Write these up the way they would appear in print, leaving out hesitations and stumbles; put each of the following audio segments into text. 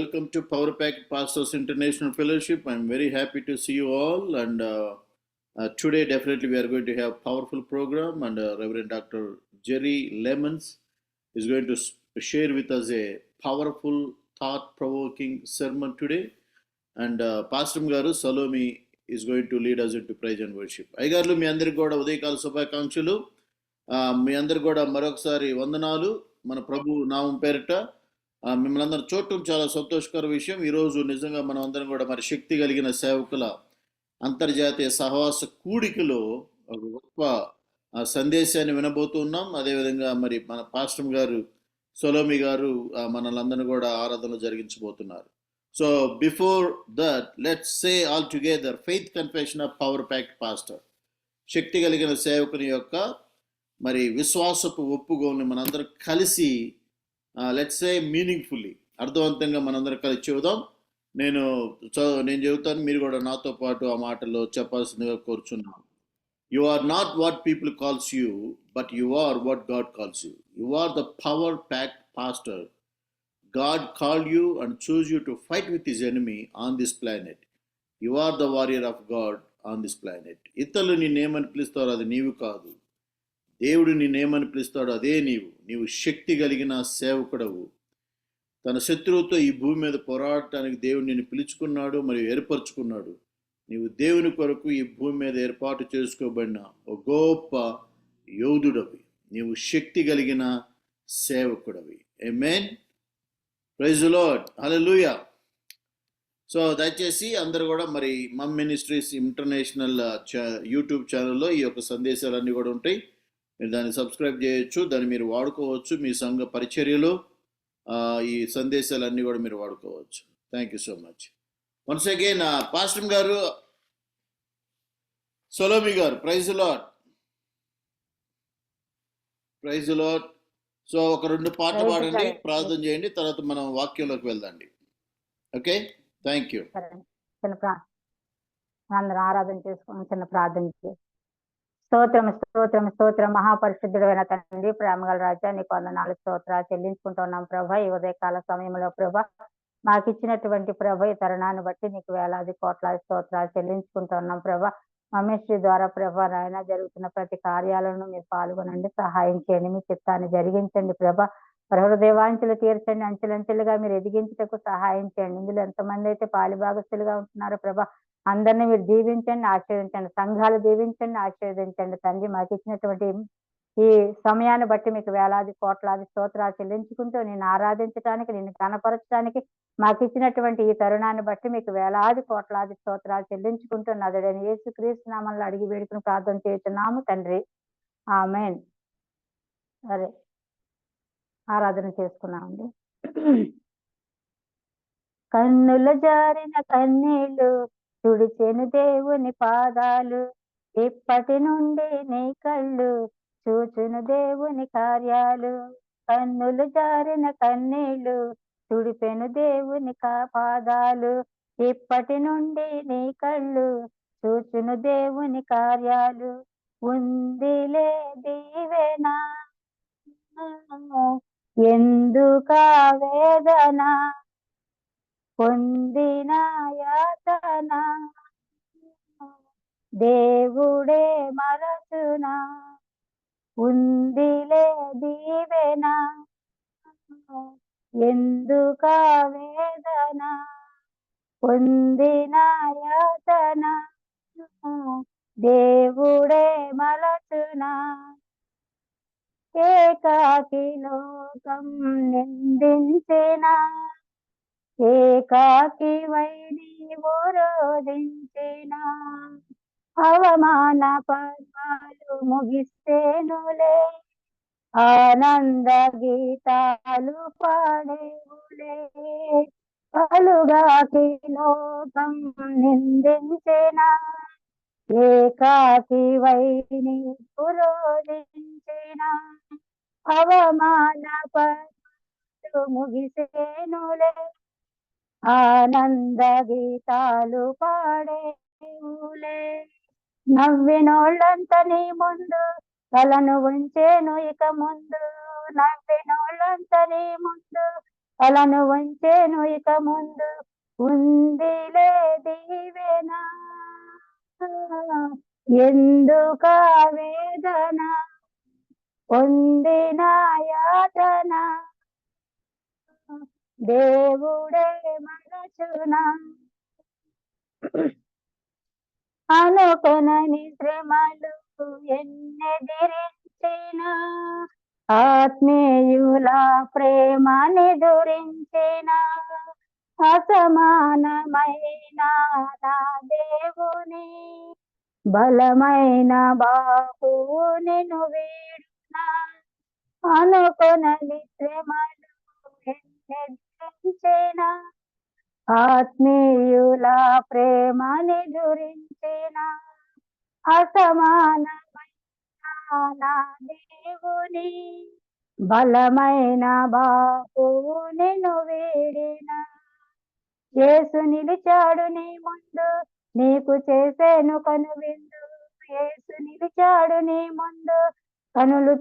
welcome to Power Pack Pastors International Fellowship. I'm very happy to see you all, and today definitely we are going to have powerful program, and Reverend Dr. Jerry Lemons is going to share with us a powerful, thought-provoking sermon today, and Pastor Garu Salomi is going to lead us into praise and worship. అయ్యగారులు మీ అందరికి కూడా ఉదయకాల శుభాకాంక్షలు. మీ అందరికి కూడా మరొకసారి వందనాలు మన ప్రభు నామం పేరిట. మిమ్మల్ని అందరూ చూడటం చాలా సంతోషకర విషయం. ఈరోజు నిజంగా మనం అందరం కూడా మరి శక్తి కలిగిన సేవకుల అంతర్జాతీయ సహవాస కూడికలో ఒక గొప్ప సందేశాన్ని వినబోతున్నాం. అదేవిధంగా మరి మన పాస్టర్ గారు సొలోమి గారు మనల్ని కూడా ఆరాధన జరిగించబోతున్నారు. So before that let's say all together faith confession of power packed pastor. శక్తి కలిగిన సేవకుని యొక్క మరి విశ్వాసపు ఒప్పుకోని మనందరం కలిసి లెట్స్ సే మీనింగ్ఫుల్లీ, అర్థవంతంగా మనందరం కలిసి చెబుదాం. నేను చెబుతాను, మీరు కూడా నాతో పాటు ఆ మాటల్లో చెప్పాల్సిందిగా కోరుచున్నాను. You are not what people calls you, but you are what God calls you. You are the power packed pastor. God called you and chose you to fight with his enemy on this planet. You are the warrior of God on this planet. ఇతరులు నిన్నేమని పిలుస్తారో అది నీవు కాదు. దేవుడు నిన్నేమని పిలుస్తాడో అదే నీవు. నీవు శక్తి కలిగిన సేవకుడవు. తన శత్రువుతో ఈ భూమి మీద పోరాడటానికి దేవుడు నిన్ను పిలుచుకున్నాడు మరియు ఏర్పరచుకున్నాడు. నీవు దేవుని కొరకు ఈ భూమి మీద ఏర్పాటు చేసుకోబడిన ఒక గొప్ప యోధుడవి. నీవు శక్తి కలిగిన సేవకుడవి. Amen. Praise the Lord. Hallelujah. So దయచేసి అందరూ కూడా మరి మమ్ మినిస్ట్రీస్ ఇంటర్నేషనల్ యూట్యూబ్ ఛానల్లో ఈ యొక్క సందేశాలన్నీ కూడా ఉంటాయి. మీరు దాన్ని సబ్స్క్రైబ్ చేయొచ్చు, దాన్ని మీరు వాడుకోవచ్చు. మీ సంఘ పరిచర్యలో ఈ సందేశాలన్నీ కూడా మీరు వాడుకోవచ్చు. Thank you so much. Once again pastor గారు సొలోమి గారు, praise the Lord. Praise the Lord. So ఒక 2 పాటలు పాడండి, ప్రార్థన చేయండి, తర్వాత మనం వాక్యంలోకి వెళ్దాండి. Okay, thank you. అందరం ఆరాధన చేసుకుని చిన్న ప్రార్థన చేసి, స్తోత్రం స్తోత్రం స్తోత్రం మహాపరిశుద్ధుడైన తండ్రి, ప్రేమగల రాజా, నీకు వందనాలు స్తోత్రాలు చెల్లించుకుంటున్నాం ప్రభా. ఈ ఉదయకాల సమయంలో ప్రభా మాకు ఇచ్చినటువంటి ప్రభ ఈ తరుణాన్ని బట్టి నీకు వేలాది కోట్లాది స్తోత్రాలు చెల్లించుకుంటున్నాం ప్రభా. మమేశ్వరి ద్వారా ప్రభా నాయన జరుగుతున్న ప్రతి కార్యాలను మీరు పాల్గొనండి, సహాయం చేయండి, మీ చిత్తాన్ని జరిగించండి ప్రభా. హృదయవాంఛలు తీర్చండి, అంచెలంచెలుగా మీరు ఎదిగించటకు సహాయం చేయండి. ఇందులో ఎంతమంది అయితే పాలిభాగస్తులుగా ఉంటున్నారో ప్రభా అందరినీ మీరు దీవించండి, ఆశీర్వదించండి. సంఘాలు దీవించండి, ఆశీర్వదించండి తండ్రి. మాకు ఇచ్చినటువంటి ఈ సమయాన్ని బట్టి మీకు వేలాది కోట్లాది స్తోత్రాలు చెల్లించుకుంటూ నేను ఆరాధించడానికి, నిన్ను కనపరచడానికి మాకు ఇచ్చినటువంటి ఈ తరుణాన్ని బట్టి మీకు వేలాది కోట్లాది స్తోత్రాలు చెల్లించుకుంటూ నదుడని యేసుక్రీస్తు నామములో అడిగి వేడుకుని ప్రార్థన చేస్తున్నాము తండ్రి, ఆమేన్. సరే, ఆరాధన చేసుకున్నామండి. కన్నుల జారిన కన్నీళ్లు తుడిచెను దేవుని పాదాలు, ఇప్పటి నుండి నీ కళ్ళు చూచును దేవుని కార్యాలు. కన్నులు జారిన కన్నీళ్లు తుడిపెను దేవుని పాదాలు, ఇప్పటి నుండి నీ కళ్ళు చూచును దేవుని కార్యాలు. ఉందిలే దీవెన ఎందుకా వేదన, పొందిన యాతన దేవుడే మరచునా. ఉందిలే దీవెన ఎందుకా వేదన, పొందిన యాతన దేవుడే మరచునా. ఏకాకి లోకం నిందించిన, ఏకాకి వైనీవు రోధించిన, అవమాన పర్వాలు ముగిస్తేనులే, ఆనంద గీతాలు పాడేవులే. పలుగాకి లోకం నిందించిన, ఏకాకి వైనీవు రోధించిన, అవమాన పర్వాలు ముగిసేనులే, ఆనంద గీతాలు పాడేవులే. నవ్వినోళ్ళంత నీ ముందు తలను ఉంచేను ఇక ముందు, నవ్వినోళ్ళంత నీ ముందు అలను వంచెను ఇక ముందు ఉందిలే దీవెన, ఎందుక వేదన పొందిన యాతన, దేవుడే మరచునా. అనుకొనని శ్రమలు ఎన్నెదిరించిన, ఆత్మీయుల ప్రేమని దురించిన, అసమానమైన నా దేవుని బలమైన బాహువు నిన్ను వీడునా. అనుకొనని శ్రమలు ఎన్నెదిరించిన, ఆత్మీయుల ప్రేమని దురించిన, అసమానమైన నా దేవుని బలమైన బాహువు నిన్ను వీడిన. యేసు నిలిచాడు నీ ముందు నీకు చేసేను కనువిందు, యేసు నిలిచాడు నీ ముందు కనులు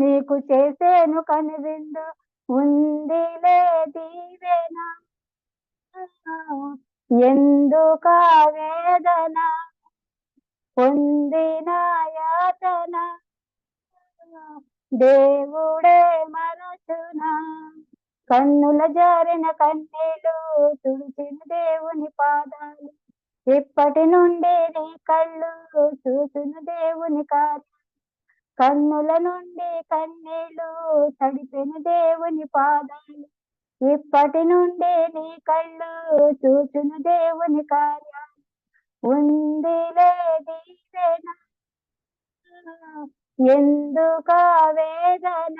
నీకు చేసేను కనువిందు, ఉందిలే దీవెన, ఎందుక వేదన పొందిన యాతన, దేవుడే మరచునా. కన్నుల జారిన కన్నీలు తుడిచిన దేవుని పాదాలు, ఇప్పటి నుండి నీ కళ్ళు చూసిన దేవుని కార్యం, కన్నుల నుండి కన్నీళ్ళు తడిపిన దేవుని పాదాలు, ఇప్పటి నుండి నీ కళ్ళు చూసిన దేవుని కార్యం, ఉందిలే దీవెన, ఎందుక వేదన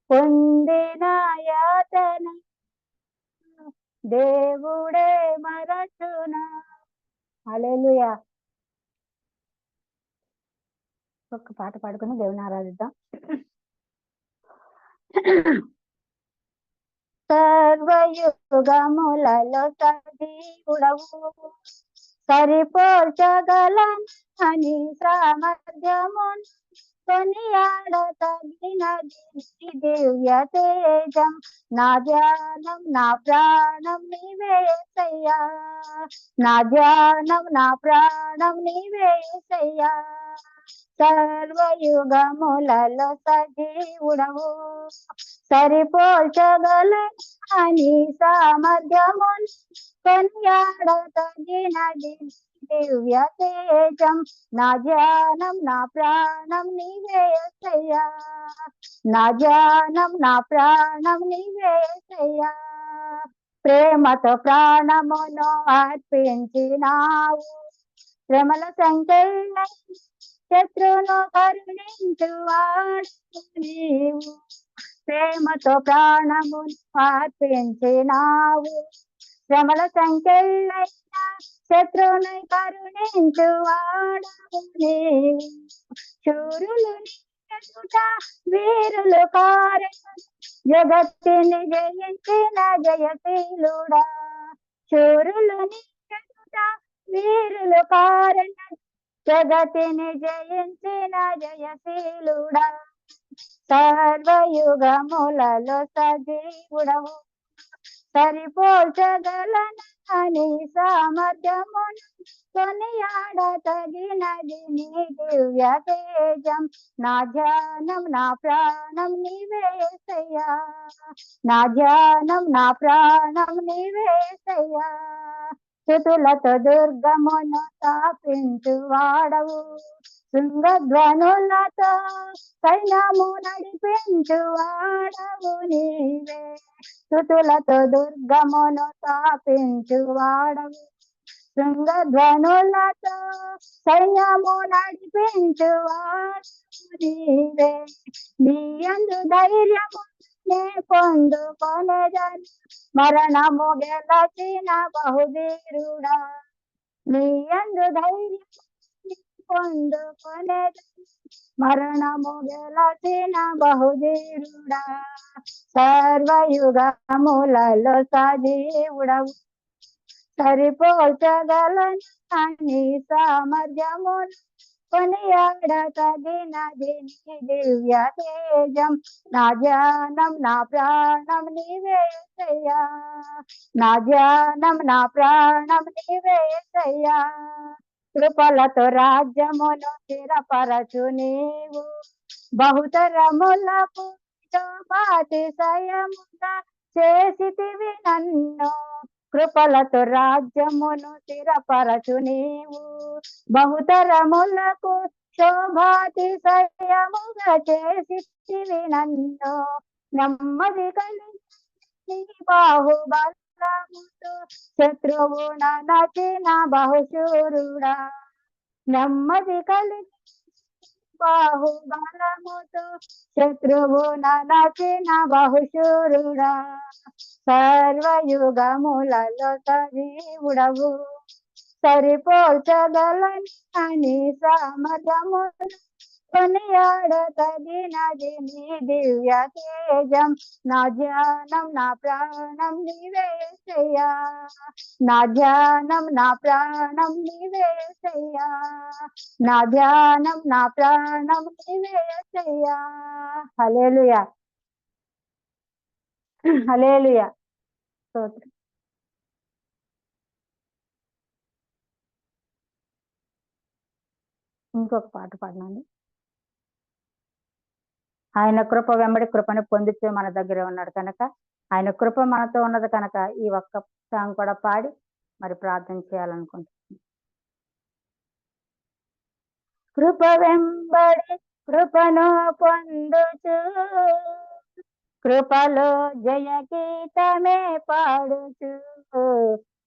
పొందిన యాతన, దేవుడే మరచునా. హల్లెలూయా. ఒక్క పాట పాడుకుని దేవుని ఆరాధిద్దాం. సర్వయుగములలో సజీవుడవు, సరిపోల్చగలని సామర్థ్యమును కొనియాడతగినది దివ్య తేజం. నా ధ్యానం నా ప్రాణం నీవే యేసయ్యా, నా ధ్యానం నా ప్రాణం నీవే యేసయ్యా. సర్వయుగములలో సజీవుడవు, సరిపోల్చగలని సామర్థ్యమును కొనియాడతగినది దివ్య తేజం. నా ధ్యానం నా ప్రాణం నీవే యేసయ్యా, నా ధ్యానం నా ప్రాణం నీవే యేసయ్యా. ప్రేమతో ప్రాణమును అర్పించినావు, శ్రమల సంఖ్యల శత్రువును కరుణించువాడు నీవు. ప్రేమతో ప్రాణమును అర్పించినావు, శ్రమల సంఖ్యలైన శత్రువును కరుణించువాడు నీవు. శూరులు ఎదుట వీరులు కారెను, జగత్తుని జయించిన జయశీలుడా. శూరులు ఎదుట వీరులు కారెను, జగతిని జయించిన జయశీలుడా. సర్వయుగములలో సజీవుడవు, సరిపోల్చగలని సామర్థ్యమును కొనియాడతగినది నీ దివ్య తేజం. నా ధ్యానం నా ప్రాణం నీవే యేసయ్యా, నా ధ్యానం నా ప్రాణం నీవే యేసయ్యా. స్తుతులతో దుర్గమును స్థాపించు వాడవు, శృంగధ్వనులతో సైన్యము నడిపించు వాడవు నీవే. స్తుతులతో దుర్గమును స్థాపించు వాడవు, శృంగధ్వనులతో సైన్యము నడిపించు వాడవు నీవే. నీ యందు ధైర్యము నే పొందుకొనెదను, మరణము గెలచిన బహుధీరుడా. నీ యందు ధైర్యం పొందుకొనెదను, మరణము గెలచిన బహుధీరుడా. సర్వయుగములలో సజీవుడవు, సరిపోల్చగలని సామర్థ్యమును కొనియాడతగినది నీ దివ్య తేజం. నా ధ్యానం నా ప్రాణం నీవే యేసయ్యా, నా ధ్యానం నా ప్రాణం నీవే యేసయ్యా. కృపలతో రాజ్యమును స్థిరపరచు నీవు, బహుతరములకు శోభాతిశయముగా చేసితివి నన్ను. కృపలతో రాజ్యమును స్థిరపరచు నీవు, బహుతరములకు శోభాతిశయముగా చేసితివి నన్ను. నెమ్మది కలిగి బాహుబలముతో శత్రువు నచిన బహుశూరుడా. నెమ్మది కలిగి బాహుబలముతో శత్రువు నచిన బహుశూరుడా. సర్వయుగములలో సజీవుడవు, సరిపోల్చగలని సామర్థ్యములు. కొనియాడతగినది నీ దివ్య తేజం. నా ధ్యానం నా ప్రాణం నీవే యేసయ్యా, నా ధ్యానం నా ప్రాణం నీవే యేసయ్యా, నా ధ్యానం నా ప్రాణం నీవే యేసయ్యా. హల్లెలూయా, హల్లెలూయా. స్తోత్రం. ఇంకొక పాట పాడినాను. ఆయన కృప వెంబడి కృపను పొందుతూ మన దగ్గర ఉన్నాడు కనుక, ఆయన కృప మనతో ఉన్నది కనుక ఈ ఒక్క సాంగ్ కూడా పాడి మరి ప్రార్థన చేయాలనుకుంటున్నాను. కృప వెంబడి కృపను పొందుచు, కృపలో జయ గీతమే పాడుచు,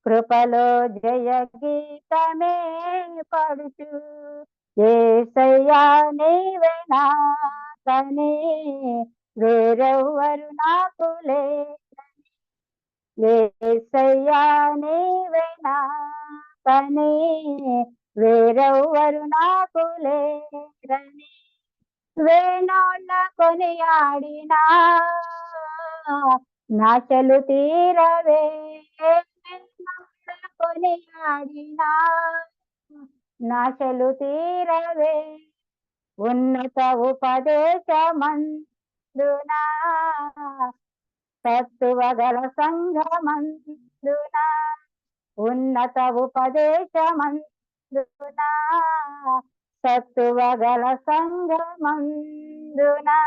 కృపలో జయ గీతమే పాడుచు. యేసయ్యా నీవే నాకని వేరెవ్వరు నాకు లేరని, యేసయ్యా నీవే నాకని వేరెవ్వరు నాకు లేరని. వేణోళ్ళ కొనియాడినా నాశలు తీరవే, కొనియాడినా నాశలు తీరవే. ఉన్నత ఉపదేశమందునా తత్తువగల సంఘమందునా, ఉన్నత ఉపదేశమందునా సత్తువగల సంఘమందునా.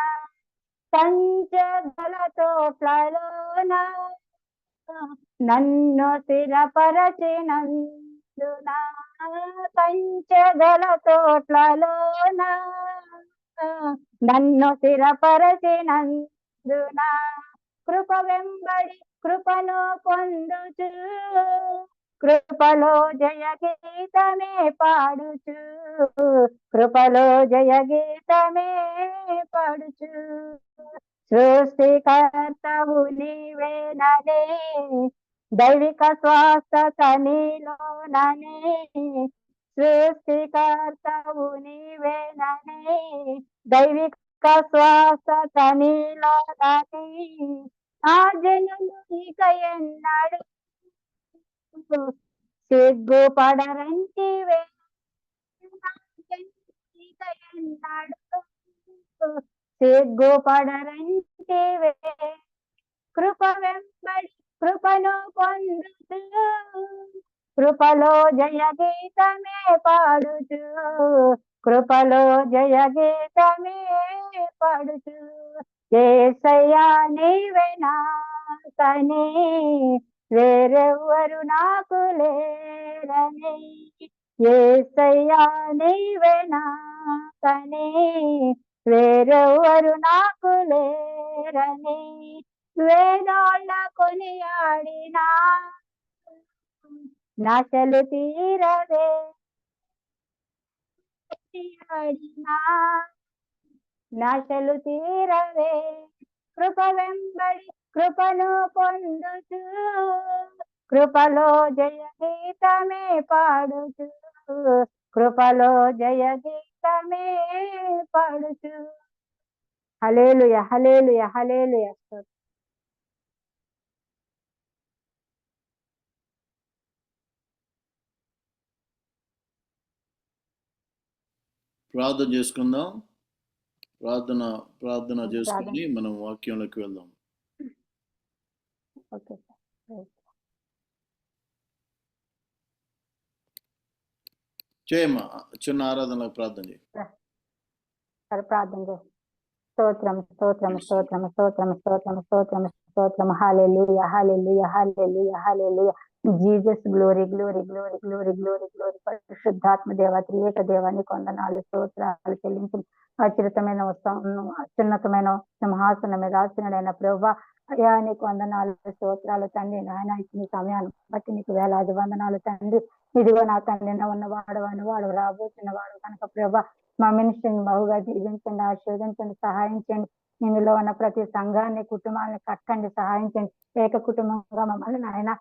పంచగల తోట్లలోన నన్ను స్థిరపరచినందునా, పంచగల తోట్లలోన నన్ను స్థిరపరచినందునా. కృప వెంబడి కృపను పొందుచు, కృపలో జయ గీతమే పాడుచు, కృపలో జయ గీతమే పాడుచు. సృష్టికర్తవు నీవేననే, దైవిక స్వస్థత నీలోననే. సృష్టికర్తవు నీవేననే, దైవిక స్వస్థత నీలోననే. ఆ జనులు ఇక ఎన్నడు సిగ్గుపడరంటివే, ఇక ఎన్నడు సిగ్గుపడరంటివే. కృప వెంబడి కృపను పొందుతూ, కృపలో జయ గీతమే పాడుచు, కృపలో జయ గీతమే పాడుచు. యేసయ్యా నీవే నాకని వేరెవ్వరు నాకు లేరని, యేసయ్యా నీవే నాకని వేరెవ్వరు నాకు లేరని. వేదోళ్ళ కొనియాడినా నాశలు తీరవే, కొనియాడినా నాశలు తీరవే. కృప వెంబడి కృపను పొందుచు, కృపలో జయ గీతమే పాడుచు, కృపలో జయ గీతమే పాడుచు. హల్లెలూయా, హల్లెలూయా, హల్లెలూయా. ప్రార్థన చేసుకుందాం. ప్రార్థన చేసుకుని మనం వాక్యంలోకి వెళ్దాం. Okay sir. చేయమ్మా, చిన్న ఆరాధనలకు ప్రార్థన చేయి. సరే ప్రార్థన చేస్తాం. స్తోత్రం స్తోత్రం స్తోత్రం స్తోత్రం స్తోత్రం స్తోత్రం స్తోత్రం. Hallelujah hallelujah hallelujah hallelujah. Jesus glory glory glory glory glory glory. పరిశుద్ధాత్మ దేవ త్రియేక దేవానికి వందనాలు స్తోత్రాలు చెల్లించి అత్యున్నతమైన అత్యున్నతమైన సింహాసనం మీద ఆసీనుడైన ప్రభువా, అయ్యా నీకు వందనాలు స్తోత్రాలు తండ్రి. నాయన ఇచ్చిన సమయాన్ని బట్టి నీకు వేలాది వందనాలు తండ్రి. ఇదిగో నా తండ్రి ఉన్నవాడు వాడు రాబోతున్న వాడు కనుక ప్రభా మా మినిస్ట్రీని బహుగా దీవించండి, ఆశీర్వదించండి, సహాయం చేయండి. ఇందులో ఉన్న ప్రతి సంఘాన్ని కుటుంబాన్ని కట్టండి, సహాయం చేయండి. ఏక కుటుంబంగా మమ్మల్ని నాయన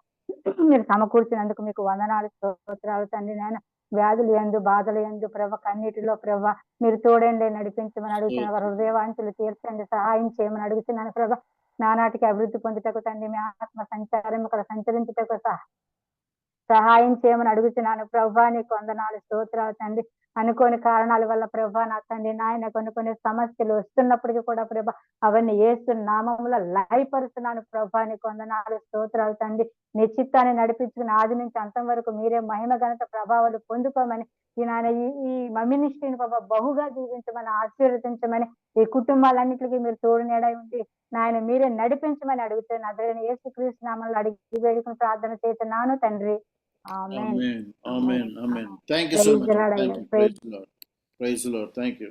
మీరు సమకూర్చినందుకు మీకు వందనాలు స్తోత్రాలు తండ్రి. నాయన వ్యాధులు ఎందు బాధలు ఎందు ప్రభ కన్నీటిలో ప్రభ మీరు తోడండి, నడిపించమని అడుగుతున్న వారు హృదయవాంఛలు తీర్చండి, సహాయం చేయమని అడుగుతున్నాను ప్రభ. నానాటికి అభివృద్ధి పొందుటకు తండ్రి మీ ఆత్మ సంచారం ఇక్కడ సంచరించుటకు సహాయం చేయమని అడుగుతున్నాను ప్రభా. నీకు వందనాలు స్తోత్రాలు తండ్రి. అనుకోని కారణాల వల్ల ప్రభా నా తండ్రి నాయన కొన్ని సమస్యలు వస్తున్నప్పటికీ కూడా ప్రభా అవన్నీ యేసు నామములో లయపరుస్తున్నాను ప్రభా. నీకు వందనాలు స్తోత్రాలు తండ్రి. నీ చిత్తాన్ని నడిపించుకుని ఆది నుంచి అంతం వరకు మీరే మహిమ ఘనత ప్రభావాలు పొందుకోమని ఈ మినిస్ట్రీని ప్రభా బహుగా దీవించమని ఆశీర్వదించమని ఈ కుటుంబాలన్నింటికి మీరు తోడు నీడ ఉండి నాయన మీరే నడిపించమని అడుగుతున్న అదే యేసుక్రీస్తు నామములో అడిగి వేడుకుని ప్రార్థన చేస్తున్నాను తండ్రి. Amen. Amen. Amen. Thank you so much. Thank you. Praise the Lord. Praise the Lord. Thank you.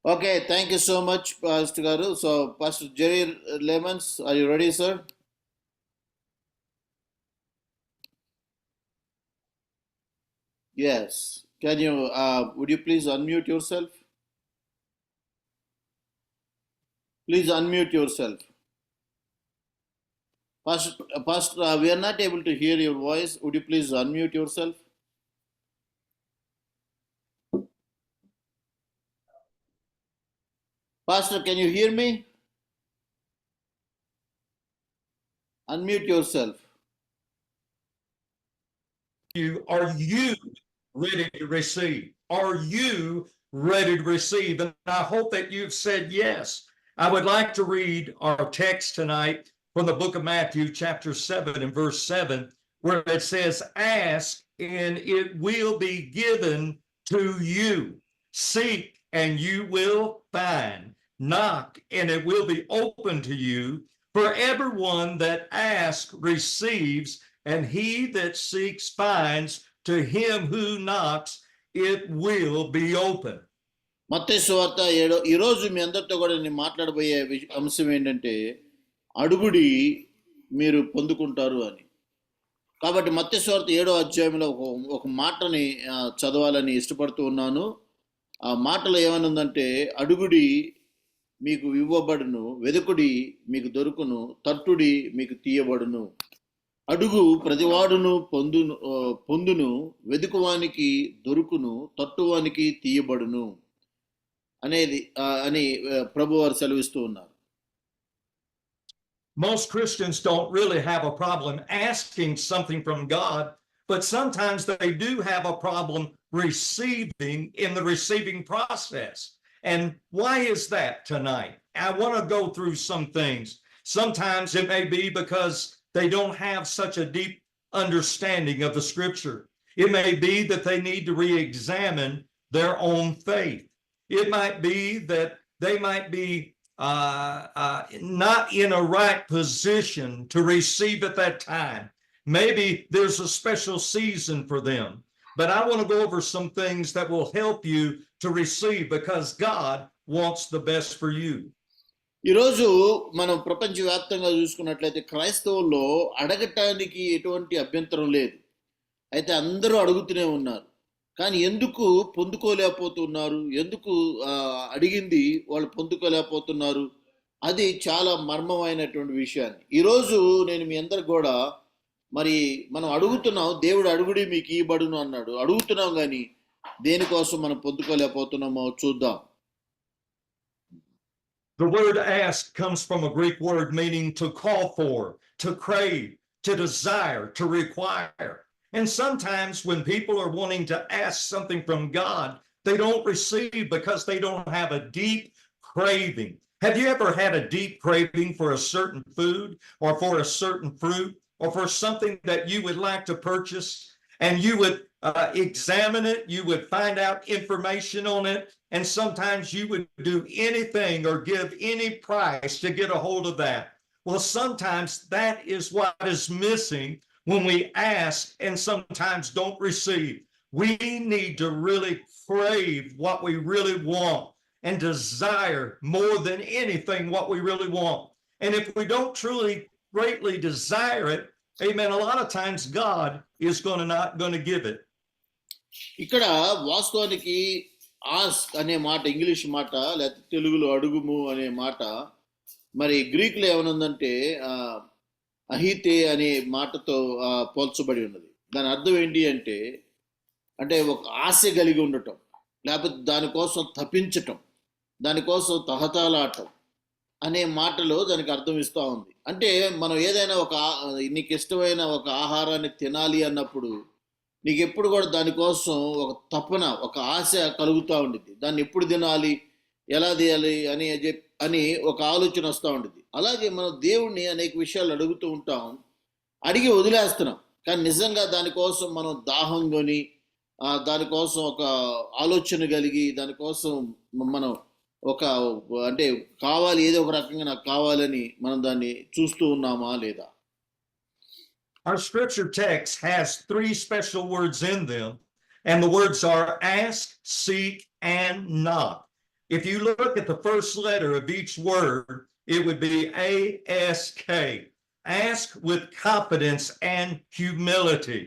Okay, thank you so much, Pastor Garu. So, Pastor Jerry Lemons, are you ready, sir? Yes. Can you, would you please unmute yourself? Please unmute yourself. Pastor, we are not able to hear your voice. Would you please unmute yourself? Pastor, can you hear me? Unmute yourself. Are you ready to receive? Are you ready to receive? And I hope that you've said yes. I would like to read our text tonight from the book of Matthew, chapter 7 and verse 7, where it says, "Ask and it will be given to you. Seek and you will find. Knock and it will be open to you. For everyone that asks receives, and he that seeks finds. To him who knocks it will be open." మత్తయి సువార్త 7. ఈరోజు మీ అందరితో కూడా నేను మాట్లాడబోయే అంశం ఏంటంటే అడుగుడి మీరు పొందుకుంటారు అని. కాబట్టి మత్తయి సువార్త 7వ అధ్యాయంలో ఒక మాటని చదవాలని ఇష్టపడుతూ ఉన్నాను. ఆ మాటలో ఏమనుందంటే, అడుగుడి మీకు ఇవ్వబడును, వెదుకుడి మీకు దొరుకును, తట్టుడి మీకు తీయబడును. అడుగు ప్రతివాడును పొందును, వెదుకువానికి దొరుకును, తట్టువానికి తీయబడును అని ప్రభువారు సెలవిస్తూ ఉన్నారు. Most Christians don't really have a problem asking something from God, but sometimes they do have a problem receiving in the receiving process. And why is that tonight? I want to go through some things. Sometimes it may be because they don't have such a deep understanding of the scripture. It may be that they need to re-examine their own faith. It might be that they might be not in a right position to receive at that time. Maybe there's a special season for them. But I want to go over some things that will help you to receive, because God wants the best for you. ఈరోజు మనం ప్రపంచవ్యాప్తంగా చూసుకున్నట్లయితే క్రైస్తవుల్లో అడగటానికి ఎటువంటి అభ్యంతరం లేదు. అయితే అందరూ అడుగుతూనే ఉన్నారు. కానీ ఎందుకు పొందుకోలేకపోతున్నారు? ఎందుకు అడిగింది వాళ్ళు పొందుకోలేకపోతున్నారు? అది చాలా మర్మమైనటువంటి విషయాన్ని ఈరోజు నేను మీ అందరికి కూడా మరి మనం అడుగుతున్నాం, దేవుడు అడుగుడి మీకు ఇవ్వబడును అన్నాడు. అడుగుతున్నాం కానీ దేనికోసం మనం పొందుకోలేకపోతున్నామో చూద్దాం. The word ask comes from a Greek word meaning to call for, to crave, to desire, to require. And sometimes when people are wanting to ask something from God, they don't receive because they don't have a deep craving. Have you ever had a deep craving for a certain food or for a certain fruit or for something that you would like to purchase? And you would examine it, you would find out information on it, and sometimes you would do anything or give any price to get a hold of that. Well, sometimes that is what is missing when we ask and sometimes don't receive. We need to really crave what we really want and desire more than anything what we really want. And if we don't truly greatly desire it, amen, a lot of times God is not going to give it. ఇక్కడ వాస్తవానికి ask అనే మాట English మాట లేకపోతే తెలుగులో అడుగుము అనే మాట మరి గ్రీకులో ఏమనుందంటే అహితే అనే మాటతో పోల్చబడి ఉన్నది. దాని అర్థం ఏంటి అంటే అంటే ఒక ఆశ కలిగి ఉండటం, లేకపోతే దానికోసం తప్పించటం, దానికోసం తహతాలాటం అనే మాటలో దానికి అర్థం ఇస్తూ ఉంది. అంటే మనం ఏదైనా నీకు ఇష్టమైన ఒక ఆహారాన్ని తినాలి అన్నప్పుడు నీకు ఎప్పుడు కూడా దానికోసం ఒక తపన, ఒక ఆశ కలుగుతూ ఉండిద్ది. దాన్ని ఎప్పుడు తినాలి, ఎలా తీయాలి అని ఒక ఆలోచన వస్తూ ఉండిద్ది. అలాగే మనం దేవుణ్ణి అనేక విషయాలు అడుగుతూ ఉంటాం, అడిగి వదిలేస్తున్నాం. కానీ నిజంగా దానికోసం మనం దాహం కొని దానికోసం ఒక ఆలోచన కలిగి దానికోసం మనం అంటే కావాలి, ఏదో ఒక రకంగా నాకు కావాలని మనం దాన్ని చూస్తూ ఉన్నామా లేదా? Our scripture text has 3 special words in them, and the words are ask, seek, and knock. If you look at the first letter of each word, it would be A-S-K. Ask with confidence and humility.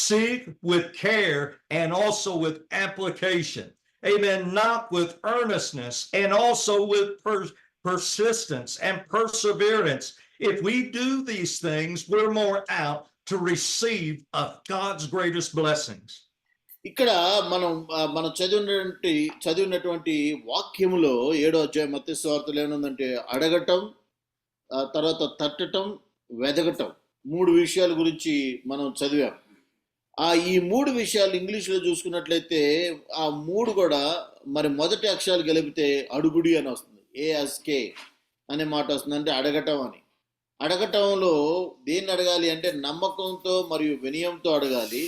Seek with care and also with application. Amen. Knock with earnestness and also with persistence and perseverance. If we do these things, we're more out to receive of God's greatest blessings. ఇక్కడ మనం చదివినటువంటి వాక్యములో 7వ అధ్యాయం మత్తయి సువార్తలో ఏముందంటే అడగటం, తర్వాత తట్టటం, వెదగటం 3 విషయాల గురించి మనం చదివాం. ఈ 3 విషయాలు ఇంగ్లీష్లో చూసుకున్నట్లయితే ఆ 3 కూడా మరి మొదటి అక్షరాలు కలిపితే అడుగుడి అని వస్తుంది. ఏఎస్కే అనే మాట వస్తుంది, అంటే అడగటం అని. అడగటంలో దేన్ని అడగాలి అంటే నమ్మకంతో మరియు వినయంతో అడగాలి.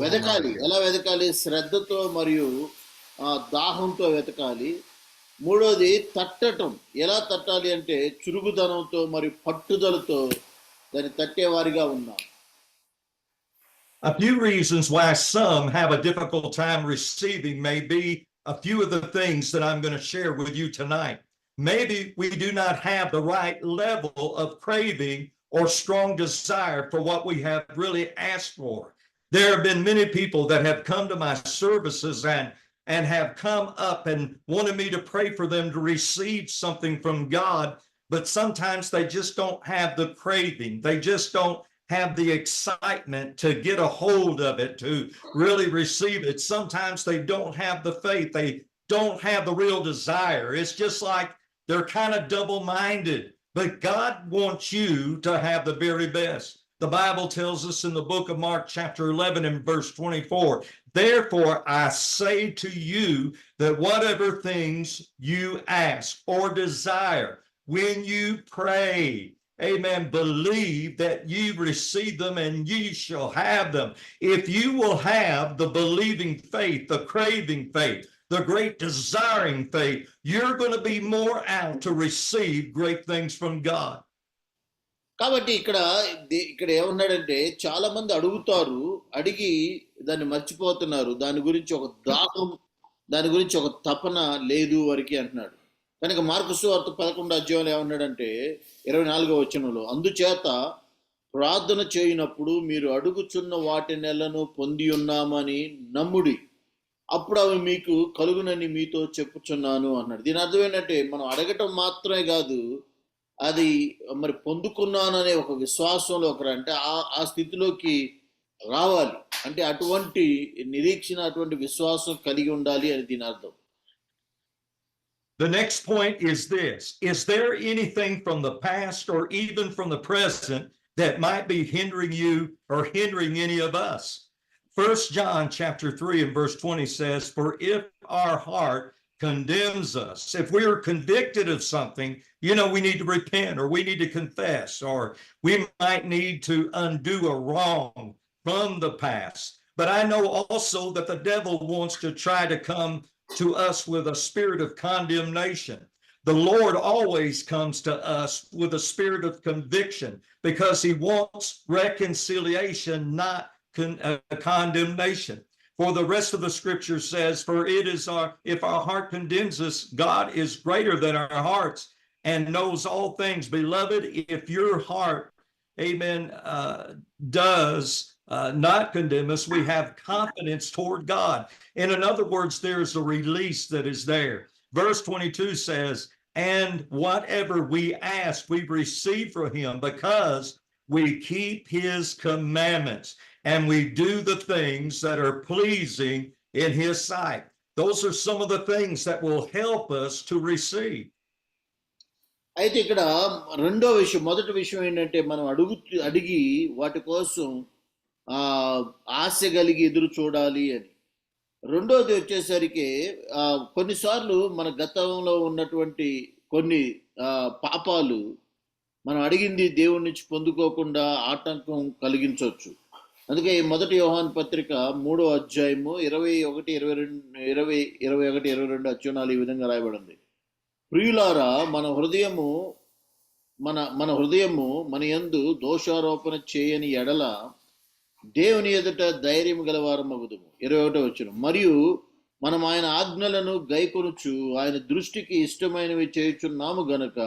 వెతకాలి. ఎలా వెతకాలి? శ్రద్ధతో మరియు దాహంతో వెతకాలి. 3వది తట్టటం. ఎలా తట్టాలి అంటే చురుకుదనంతో మరియు పట్టుదలతో దాన్ని తట్టేవారిగా ఉన్నాం. A few reasons why some have a difficult time receiving may be a few of the things that I'm going to share with you tonight. Maybe we do not have the right level of craving or strong desire for what we have really asked for. There have been many people that have come to my services and have come up and wanted me to pray for them to receive something from God, but sometimes they just don't have the craving. They just don't have the excitement to get a hold of it, to really receive it. Sometimes they don't have the faith. They don't have the real desire. It's just like they're kind of double-minded. But God wants you to have the very best. The Bible tells us in the book of Mark chapter 11 and verse 24, therefore I say to you that whatever things you ask or desire when you pray, amen, believe that you receive them and ye shall have them. If you will have the believing faith, the craving faith, the great desiring faith, you're going to be more out to receive great things from God. కాబట్టి ఇక్కడ ఏమన్నాడంటే చాలా మంది అడుగుతారు, అడిగి దాన్ని మర్చిపోతున్నారు. దాని గురించి ఒక దాహం, దాని గురించి ఒక తపన లేదు వారికి అంటున్నాడు. కనుక మార్కు సువార్త 11వ అధ్యాయంలో ఏమన్నాడంటే 24వ వచనంలో, అందుచేత ప్రార్థన చేయనప్పుడు మీరు అడుగుచున్న వాటి నెలను పొంది ఉన్నామని నమ్ముడి, అప్పుడు అవి మీకు కలుగునని మీతో చెప్పుచున్నాను అన్నాడు. దీని అర్థం ఏంటంటే మనం అడగటం మాత్రమే కాదు, అది మరి పొందుకున్నాననే ఒక విశ్వాసంలో అంటే ఆ స్థితిలోకి రావాలి. అంటే అటువంటి నిరీక్షణ, అటువంటి విశ్వాసం కలిగి ఉండాలి అని దీని అర్థం. The next point is this. Is there anything from the past or even from the present that might be hindering you or hindering any of us. 1 John chapter 3 and verse 20 says, for if our heart condemns us, if we are convicted of something, you know, we need to repent or we need to confess, or we might need to undo a wrong from the past. But I know also that the devil wants to try to come to us with a spirit of condemnation. The Lord always comes to us with a spirit of conviction because he wants reconciliation, not condemnation. For the rest of the scripture says, for it is if our heart condemns us, God is greater than our hearts and knows all things. Beloved, if your heart, amen, does not condemn us, we have confidence toward God. And in other words, there's a release that is there. Verse 22 says, and whatever we ask, we receive from him because we keep his commandments and we do the things that are pleasing in his sight. Those are some of the things that will help us to receive. అయితే ఇక్కడ రెండో విషయం, మొదటి విషయం ఏంటంటే మనం అడిగి వాటి కోసం ఆశ కలిగి ఎదురు చూడాలి అని. రెండోది వచ్చేసరికి కొన్నిసార్లు మన గతంలో ఉన్నటువంటి కొన్ని పాపాలు మనం అడిగింది దేవుడి నుంచి పొందుకోకుండా ఆటంకం కలిగించవచ్చు. అందుకే మొదటి యోహాను పత్రిక 3వ అధ్యాయము 21-22 అధ్యాయాలు ఈ విధంగా రాయబడింది. ప్రియులారా, మన హృదయము మన యందు దోషారోపణ చేయని ఎడల దేవుని ఎదుట ధైర్యం గలవారమగుదుము. 21వ వచనం, మరియు మనం ఆయన ఆజ్ఞలను గైకొనుచు ఆయన దృష్టికి ఇష్టమైనవి చేయుచున్నాము గనుక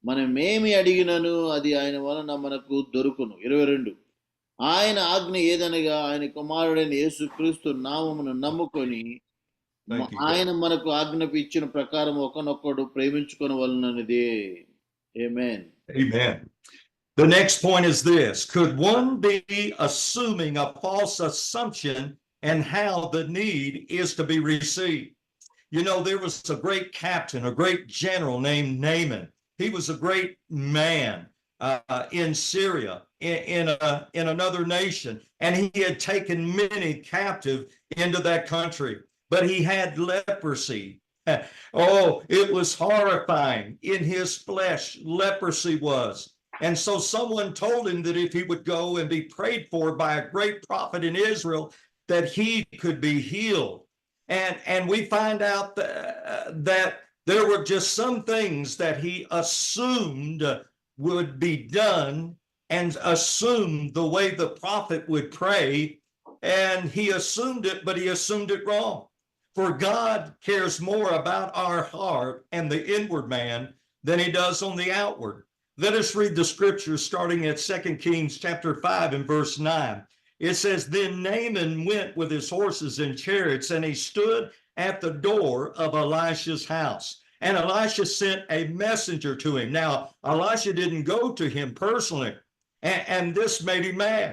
మనమేమి అడిగినను అది ఆయన వలన మనకు దొరుకును. 22, ఆయన ఆజ్ఞ ఏదనగా ఆయన కుమారుడైన యేసుక్రీస్తు నామమును నమ్ముకొని ఆయన మనకు ఆజ్ఞాపించిన ప్రకారం ఒకనొకడు ప్రేమించుకొనవలెననిదే. Amen. Amen. The next point is this: could one be assuming a false assumption and how the need is to be received? You know, there was a great captain, a great general named Naaman. He was a great man in Syria, in another nation, and he had taken many captive into that country, but he had leprosy. Oh, it was horrifying. In his flesh, leprosy was. And so someone told him that if he would go and be prayed for by a great prophet in Israel, that he could be healed. And we find out that there were just some things that he assumed would be done and assumed the way the prophet would pray. And he assumed it, but he assumed it wrong. For God cares more about our heart and the inward man than he does on the outward. Let us read the scriptures starting at 2 Kings chapter 5 and verse 9. It says, then Naaman went with his horses and chariots, and he stood at the door of Elisha's house. And Elisha sent a messenger to him. Now, Elisha didn't go to him personally, and this made him mad.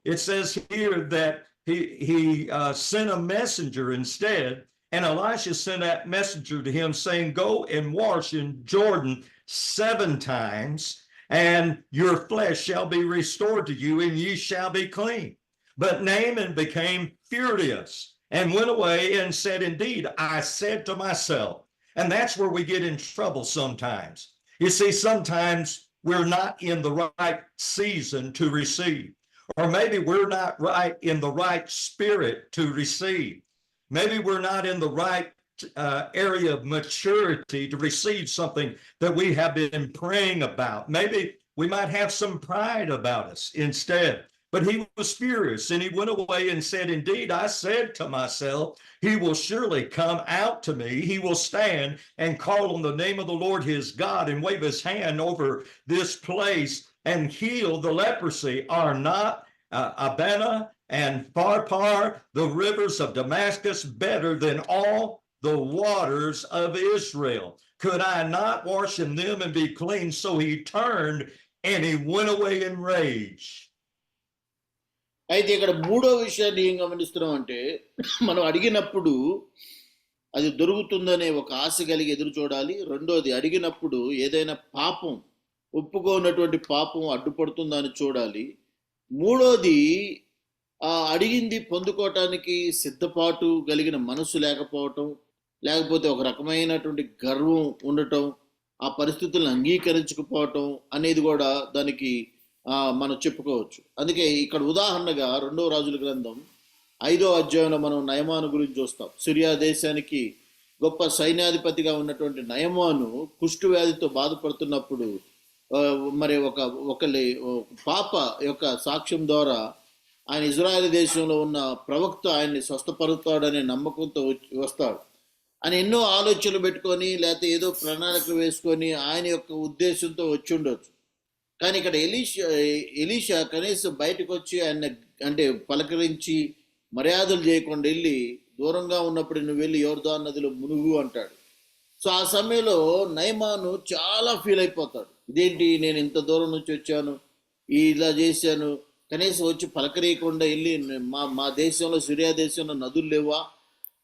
It says here that he sent a messenger instead, and Elisha sent that messenger to him saying, go and wash in Jordan 7 times, and your flesh shall be restored to you, and ye shall be clean. But Naaman became furious and went away and said, indeed, I said to myself. And that's where we get in trouble sometimes. You see, sometimes we're not in the right season to receive, or maybe we're not right in the right spirit to receive. Maybe we're not in the right area of maturity to receive something that we have been praying about. Maybe we might have some pride about us instead. But he was furious, and he went away and said, indeed, I said to myself, he will surely come out to me. He will stand and call on the name of the Lord his God and wave his hand over this place and heal the leprosy. Are not Abana and Pharpar, the rivers of Damascus, better than all the waters of Israel? Could I not wash in them and be clean? So he turned and he went away in rage. అయితే ఇక్కడ మూడో విషయాన్ని ఏం గమనిస్తున్నాం అంటే, మనం అడిగినప్పుడు అది దొరుకుతుందనే ఒక ఆశ కలిగి ఎదురు చూడాలి. రెండోది, అడిగినప్పుడు ఏదైనా పాపం ఒప్పుకోనటువంటి పాపం అడ్డుపడుతుందని చూడాలి. మూడోది అడిగింది పొందుకోవటానికి సిద్ధపాటు కలిగిన మనసు లేకపోవటం, లేకపోతే ఒక రకమైనటువంటి గర్వం ఉండటం, ఆ పరిస్థితులను అంగీకరించకపోవటం అనేది కూడా దానికి మనం చెప్పుకోవచ్చు. అందుకే ఇక్కడ ఉదాహరణగా 2వ రాజుల గ్రంథం 5వ అధ్యాయంలో మనం నయమాను గురించి చూస్తాం. సిరియా దేశానికి గొప్ప సైన్యాధిపతిగా ఉన్నటువంటి నయమాను కుష్టు వ్యాధితో బాధపడుతున్నప్పుడు మరి ఒక పాప యొక్క సాక్ష్యం ద్వారా ఆయన ఇజ్రాయెల్ దేశంలో ఉన్న ప్రవక్త ఆయన్ని స్వస్థపరుస్తాడనే నమ్మకంతో వస్తాడు. ఆయన ఎన్నో ఆలోచనలు పెట్టుకొని లేకపోతే ఏదో ప్రణాళిక వేసుకొని ఆయన యొక్క ఉద్దేశంతో వచ్చి ఉండొచ్చు. కానీ ఇక్కడ ఎలీషా కనీసం బయటకు వచ్చి ఆయన అంటే పలకరించి మర్యాదలు చేయకుండా వెళ్ళి దూరంగా ఉన్నప్పుడు నువ్వు వెళ్ళి యోర్దాను నదిలో మునుగు అంటాడు. సో ఆ సమయంలో నయమాను చాలా ఫీల్ అయిపోతాడు. ఇదేంటి, నేను ఇంత దూరం నుంచి వచ్చాను, ఇలా చేశాను, కనీసం వచ్చి పలకరీయకుండా వెళ్ళి మా దేశంలో సిరియా దేశంలో నదులు లేవా,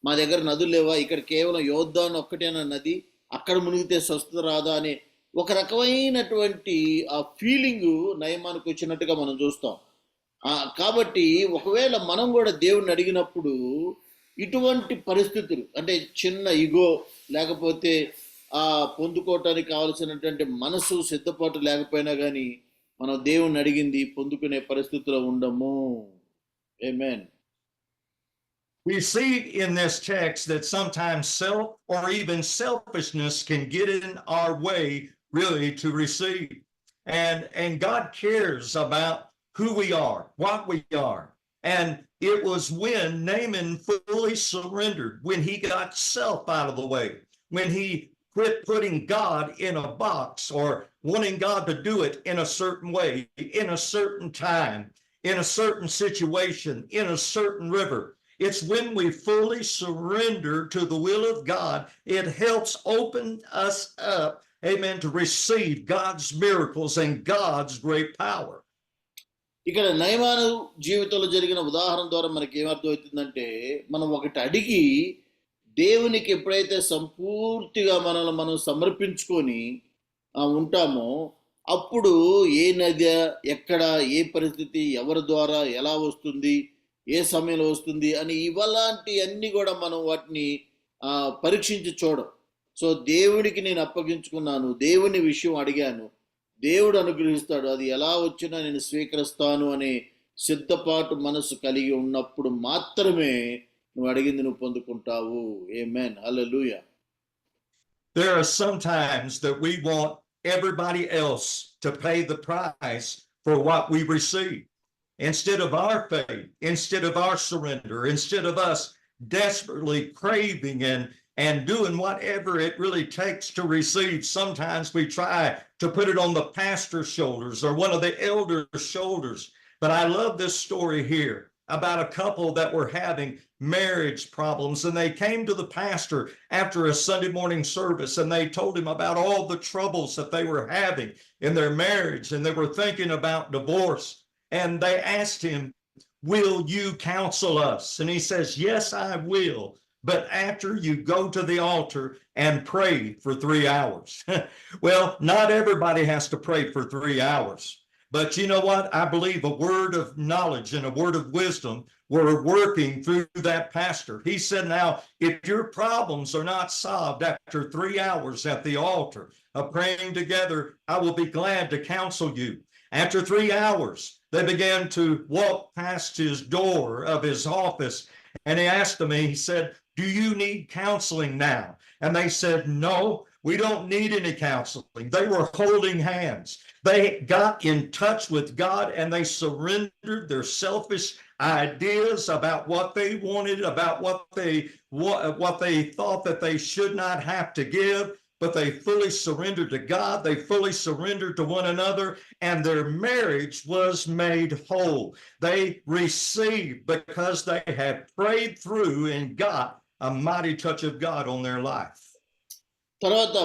మా దగ్గర నదులు లేవా, ఇక్కడ కేవలం యోర్దాను ఒక్కటేనా నది, అక్కడ మునిగితే స్వస్థత రాదా అనే ఒక రకమైనటువంటి ఆ ఫీలింగ్ నయమానికి వచ్చినట్టుగా మనం చూస్తాం. కాబట్టి ఒకవేళ మనం కూడా దేవుణ్ణి అడిగినప్పుడు ఇటువంటి పరిస్థితులు అంటే చిన్న ఇగో లేకపోతే పొందుకోవటానికి కావలసినటువంటి మనసు సిద్ధపాటు లేకపోయినా కానీ మనం దేవుణ్ణి అడిగింది పొందుకునే పరిస్థితిలో ఉండము. ఆమేన్. We see in this text that sometimes self or even selfishness can get in our way really to receive. And God cares about who we are, what we are. And it was when Naaman fully surrendered, when he got self out of the way, when he quit putting God in a box or wanting God to do it in a certain way, in a certain time, in a certain situation, in a certain river. It's when we fully surrender to the will of God, it helps open us up, amen, to receive God's miracles and God's great power. ఇక్కడ నయమాను జీవితంలో జరిగిన ఉదాహరణ ద్వారా మనకి ఏమర్థం అవుతుందంటే, మనం ఒకటి అడిగి దేవునికి ఎప్పుడైతే సంపూర్తిగా మనల్ని మనం సమర్పించుకొని ఉంటామో అప్పుడు ఏ నది ఎక్కడ ఏ పరిస్థితి ఎవరి ద్వారా ఎలా వస్తుంది ఏ సమయంలో వస్తుంది అని ఇవలాంటి అన్ని కూడా మనం వాటిని పరీక్షించి చూడం. సో దేవుడికి నేను అప్పగించుకున్నాను, దేవుని విషయం అడిగాను, దేవుడు అనుగ్రహిస్తాడు, అది ఎలా వచ్చినా నేను స్వీకరిస్తాను అనే సిద్ధపాటు మనసు కలిగి ఉన్నప్పుడు మాత్రమే నువ్వు అడిగింది నువ్వు పొందుకుంటావు. ఆమేన్. హల్లెలూయా. There are some times that we want everybody else to pay the price for what we receive. Instead of our faith, instead of our surrender, instead of us desperately craving and doing whatever it really takes to receive, sometimes we try to put it on the pastor's shoulders or one of the elders' shoulders. But I love this story here about a couple that were having marriage problems, and they came to the pastor after a Sunday morning service and they told him about all the troubles that they were having in their marriage, and they were thinking about divorce. And they asked him, will you counsel us? And he says, yes, I will, but after you go to the altar and pray for 3 hours. Well, not everybody has to pray for 3 hours. But you know what? I believe a word of knowledge and a word of wisdom were working through that pastor. He said, now, if your problems are not solved after 3 hours at the altar of praying together, I will be glad to counsel you. After 3 hours, they began to walk past his door of his office, and he asked them, he said, do you need counseling now? And they said, no, we don't need any counseling. They were holding hands. They got in touch with God and they surrendered their selfish ideas about what they wanted, about what they thought that they should not have to give, but they fully surrendered to God. They fully surrendered to one another, and their marriage was made whole. They received because they had prayed through and got a mighty touch of God on their life. తర్వాత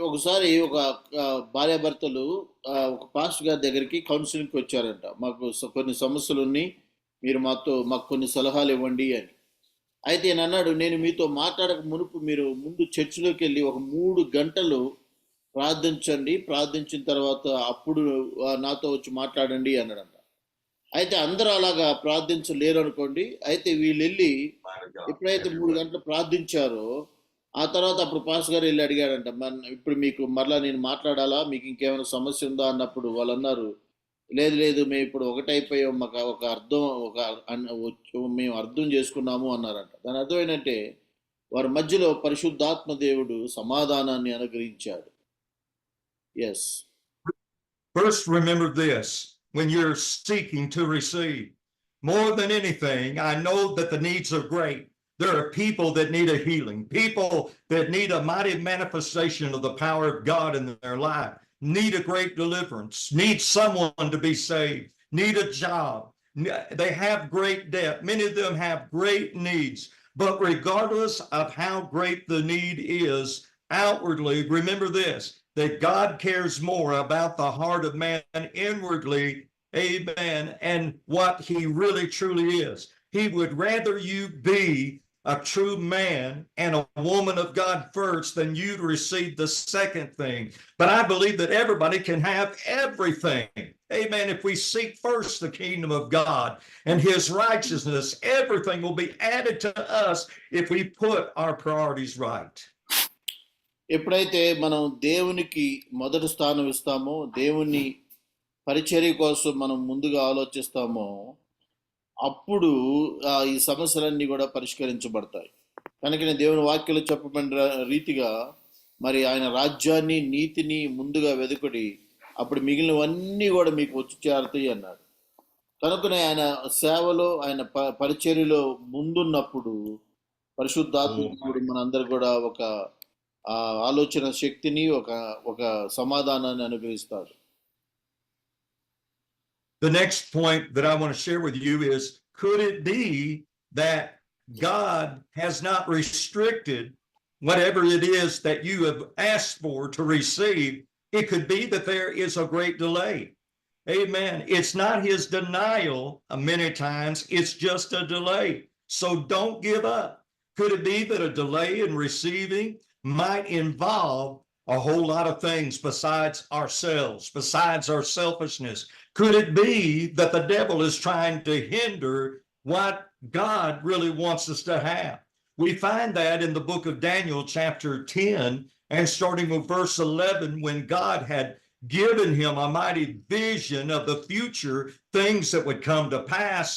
ఒకసారి ఒక భార్యాభర్తలు ఒక pastor గారి దగ్గరికి కౌన్సిలింగ్కి వచ్చారంట. మాకు కొన్ని సమస్యలు ఉన్నాయి, మీరు మాకు కొన్ని సలహాలు ఇవ్వండి అని. అయితే నేను అన్నాడు, నేను మీతో మాట్లాడక మునుపు మీరు ముందు చర్చిలోకి వెళ్ళి ఒక 3 గంటలు ప్రార్థించండి, ప్రార్థించిన తర్వాత అప్పుడు నాతో వచ్చి మాట్లాడండి అన్నాడంట. అయితే అందరూ అలాగా ప్రార్థించలేరు అనుకోండి. అయితే వీళ్ళు వెళ్ళి ఎప్పుడైతే 3 గంటలు ప్రార్థించారో ఆ తర్వాత అప్పుడు పాస్టర్ గారు వెళ్ళి అడిగాడంట, ఇప్పుడు మీకు మరలా నేను మాట్లాడాలా, మీకు ఇంకేమైనా సమస్య ఉందా అన్నప్పుడు వాళ్ళు అన్నారు, లేదు లేదు మేము ఇప్పుడు ఒకటైపోయాం, మాకు ఒక అర్థం మేము అర్థం చేసుకున్నాము అన్నారంట. దాని అర్థం ఏంటంటే వారి మధ్యలో పరిశుద్ధాత్మ దేవుడు సమాధానాన్ని అనుగ్రహించాడు. Yes. First, remember this when you're seeking to receive. More than anything, I know that the needs are great. There are people that need a healing, people that need a mighty manifestation of the power of God in their life, need a great deliverance, need someone to be saved, need a job. They have great debt. Many of them have great needs. But regardless of how great the need is outwardly, remember this, that God cares more about the heart of man inwardly, amen, and what he really truly is. He would rather you be a true man and a woman of God first than you to receive the second thing. But I believe that everybody can have everything. Amen. If we seek first the kingdom of God and his righteousness, everything will be added to us if we put our priorities right. ఎప్పుడైతే మనం దేవునికి మొదటి స్థానం ఇస్తామో, దేవుని పరిచర్య కోసం మనం ముందుగా ఆలోచిస్తామో, అప్పుడు ఈ సమస్యలన్నీ కూడా పరిష్కరించబడతాయి. కనుకనే దేవుని వాక్యంలో చెప్పబడిన రీతిగా మరి ఆయన రాజ్యాన్ని, నీతిని ముందుగా వెదుకుడి, అప్పుడు మిగిలినవన్నీ కూడా మీకు వచ్చి చేరుతాయి అన్నాడు. కనుకనే ఆయన సేవలో, ఆయన పరిచర్యలో ముందున్నప్పుడు పరిశుద్ధాత్ముడు మనందరూ కూడా ఒక ఆలోచన శక్తిని, ఒక సమాధానాన్ని అనుగ్రహిస్తాడు. The next point that I want to share with you is, could it be that God has not restricted whatever it is that you have asked for to receive? It could be that there is a great delay. Amen. It's not his denial many times, it's just a delay. So don't give up. Could it be that a delay in receiving might involve a whole lot of things besides ourselves, besides our selfishness? Could it be that the devil is trying to hinder what God really wants us to have? We find that in the book of Daniel, chapter 10, and starting with verse 11, when God had given him a mighty vision of the future things that would come to pass,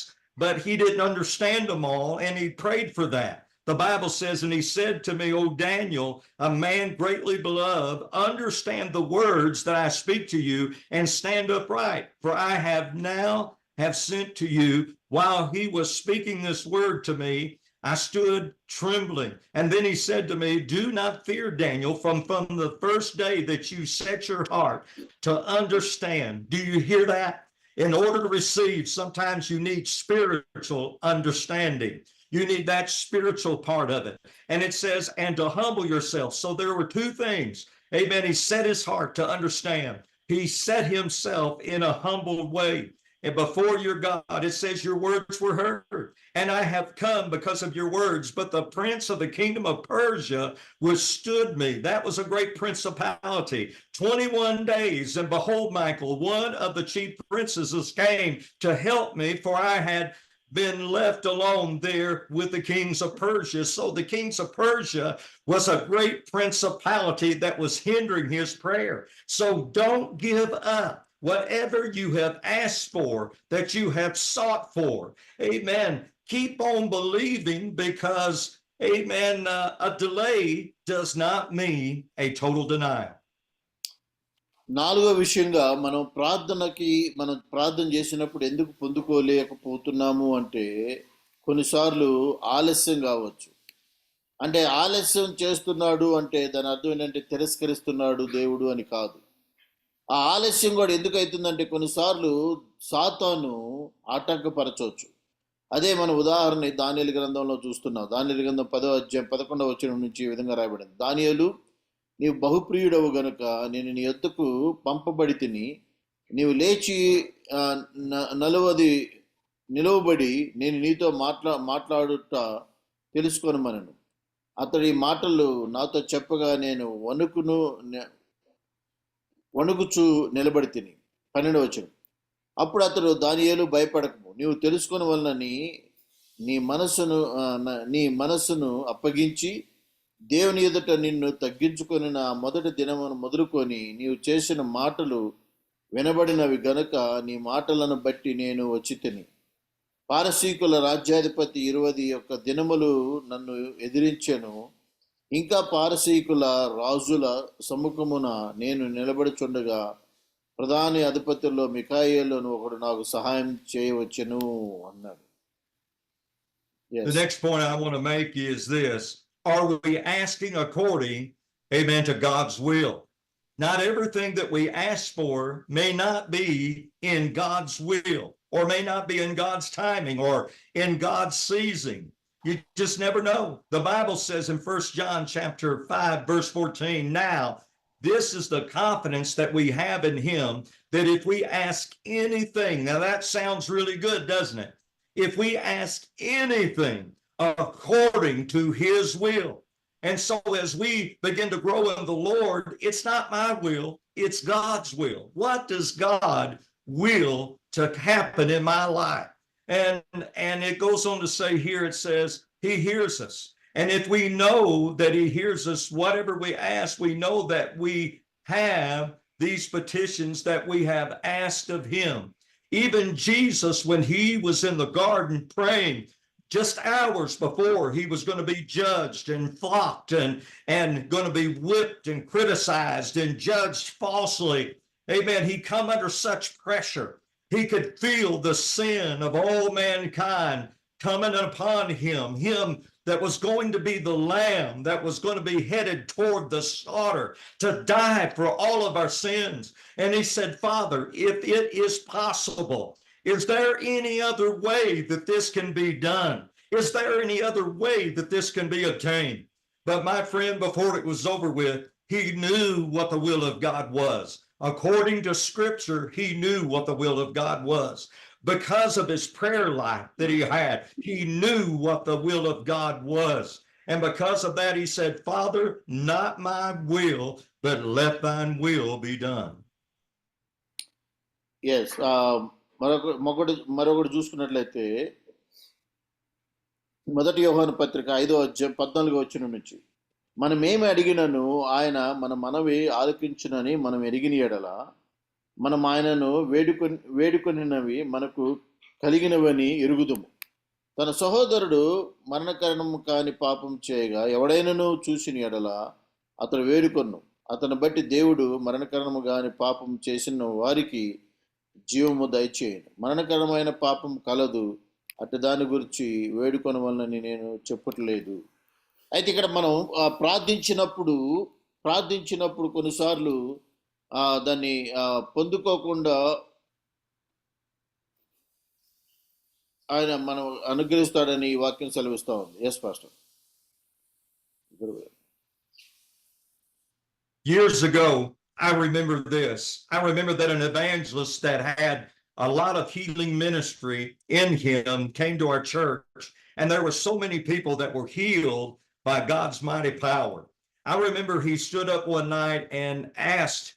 but he didn't understand them all, and he prayed for that. The Bible says, and he said to me, O Daniel, a man greatly beloved, understand the words that I speak to you and stand upright, for I have sent to you. While he was speaking this word to me, I stood trembling. And then he said to me, do not fear, Daniel, from the first day that you set your heart to understand. Do you hear that? In order to receive, sometimes you need spiritual understanding. You need that spiritual part of it. And it says, and to humble yourself. So there were two things. Amen. He set his heart to understand. He set himself in a humble way. And before your God, it says your words were heard. And I have come because of your words. But the prince of the kingdom of Persia withstood me. That was a great principality. 21 days. And behold, Michael, one of the chief princesses came to help me, for I had been left alone there with the kings of Persia. So the kings of Persia was a great principality that was hindering his prayer. So don't give up. Whatever you have asked for, that you have sought for, amen, keep on believing, because, amen, a delay does not mean a total denial. నాలుగో విషయంగా మనం ప్రార్థన చేసినప్పుడు ఎందుకు పొందుకోలేకపోతున్నాము అంటే కొన్నిసార్లు ఆలస్యం కావచ్చు. అంటే ఆలస్యం చేస్తున్నాడు అంటే దాని అర్థం ఏంటంటే తిరస్కరిస్తున్నాడు దేవుడు అని కాదు. ఆ ఆలస్యం కూడా ఎందుకు అవుతుందంటే కొన్నిసార్లు సాతాను ఆటంకపరచవచ్చు. అదే మన ఉదాహరణ దానియేలు గ్రంథంలో చూస్తున్నాం. దానియేలు గ్రంథం 10వ అధ్యాయం 11వ వచనం నుంచి ఈ విధంగా రాయబడింది. దానియేలు, నీవు బహుప్రియుడవు గనుక నేను నీ యొద్దకు పంపబడి తిని, నీవు లేచి నిలవబడి నేను నీతో మాట్లాడుట తెలుసుకొనమనెను. అతడి మాటలు నాతో చెప్పగా నేను వణుకుచు నిలబడి తిని. 12వ వచనం. అప్పుడు అతడు, దానియేలు భయపడకము, నీవు తెలుసుకొని వలనని నీ మనస్సును అప్పగించి దేవుని ఎదుట నిన్ను తగ్గించుకొని నా మొదటి దినమును మొదలుకొని నీవు చేసిన మాటలు వినబడినవి గనుక నీ మాటలను బట్టి నేను వచ్చి తిని. పారసీకుల రాజ్యాధిపతి 21 దినములు నన్ను ఎదిరించెను. ఇంకా పారసీకుల రాజుల సముఖమున నేను నిలబడుచుండగా ప్రధాని అధిపతుల్లో మిఖాయేలును ఒకడు నాకు సహాయం చేయవచ్చును అన్నాడు. The next point I want to make is this. Are we asking according, amen, to God's will? Not everything that we ask for may not be in God's will, or may not be in God's timing, or in God's season. You just never know. The Bible says in 1 John chapter 5, verse 14, now, this is the confidence that we have in him, that if we ask anything, now that sounds really good, doesn't it? If we ask anything according to his will. And so as we begin to grow in the Lord, it's not my will, it's God's will. What does God will to happen in my life? And it goes on to say here, it says, he hears us. And if we know that he hears us, whatever we ask, we know that we have these petitions that we have asked of him. Even Jesus, when he was in the garden praying, just hours before he was going to be judged and flogged and going to be whipped and criticized and judged falsely. Amen. He come under such pressure. He could feel the sin of all mankind coming upon him that was going to be the lamb that was going to be headed toward the slaughter to die for all of our sins. And he said, Father, if it is possible, is there any other way that this can be done? Is there any other way that this can be obtained? But my friend, before it was over with, he knew what the will of God was. According to scripture, he knew what the will of God was. Because of his prayer life that he knew what the will of God was. And because of that, he said, Father, not my will, but let thine will be done. Yes. మరొకటి చూసుకున్నట్లయితే మొదటి యోహాను పత్రిక 5వ అధ్యాయం 14వ వచనం నుంచి, మనమేమి అడిగినను ఆయన మన మనవి ఆలకించునని మనం ఎరిగిన ఎడల మనం ఆయనను వేడుకొనినవి మనకు కలిగినవని ఎరుగుదుము. తన సహోదరుడు మరణకరణము కాని పాపం చేయగా ఎవడైనను చూసిన ఎడల అతను వేడుకొను. అతను బట్టి దేవుడు మరణకరణము కాని పాపం చేసిన వారికి జీవము దయచేయను. మరణకరమైన పాపం కలదు, అటు దాని గురించి వేడుకొని వలనని నేను చెప్పట్లేదు. అయితే ఇక్కడ మనం ప్రార్థించినప్పుడు కొన్నిసార్లు దాన్ని పొందుకోకుండా ఆయన మనం అనుగ్రహిస్తాడని ఈ వాక్యం సెలవిస్తూ ఉంది. Yes pastor. Years ago, I remember this. I remember that an evangelist that had a lot of healing ministry in him came to our church, and there were so many people that were healed by God's mighty power. I remember he stood up one night and asked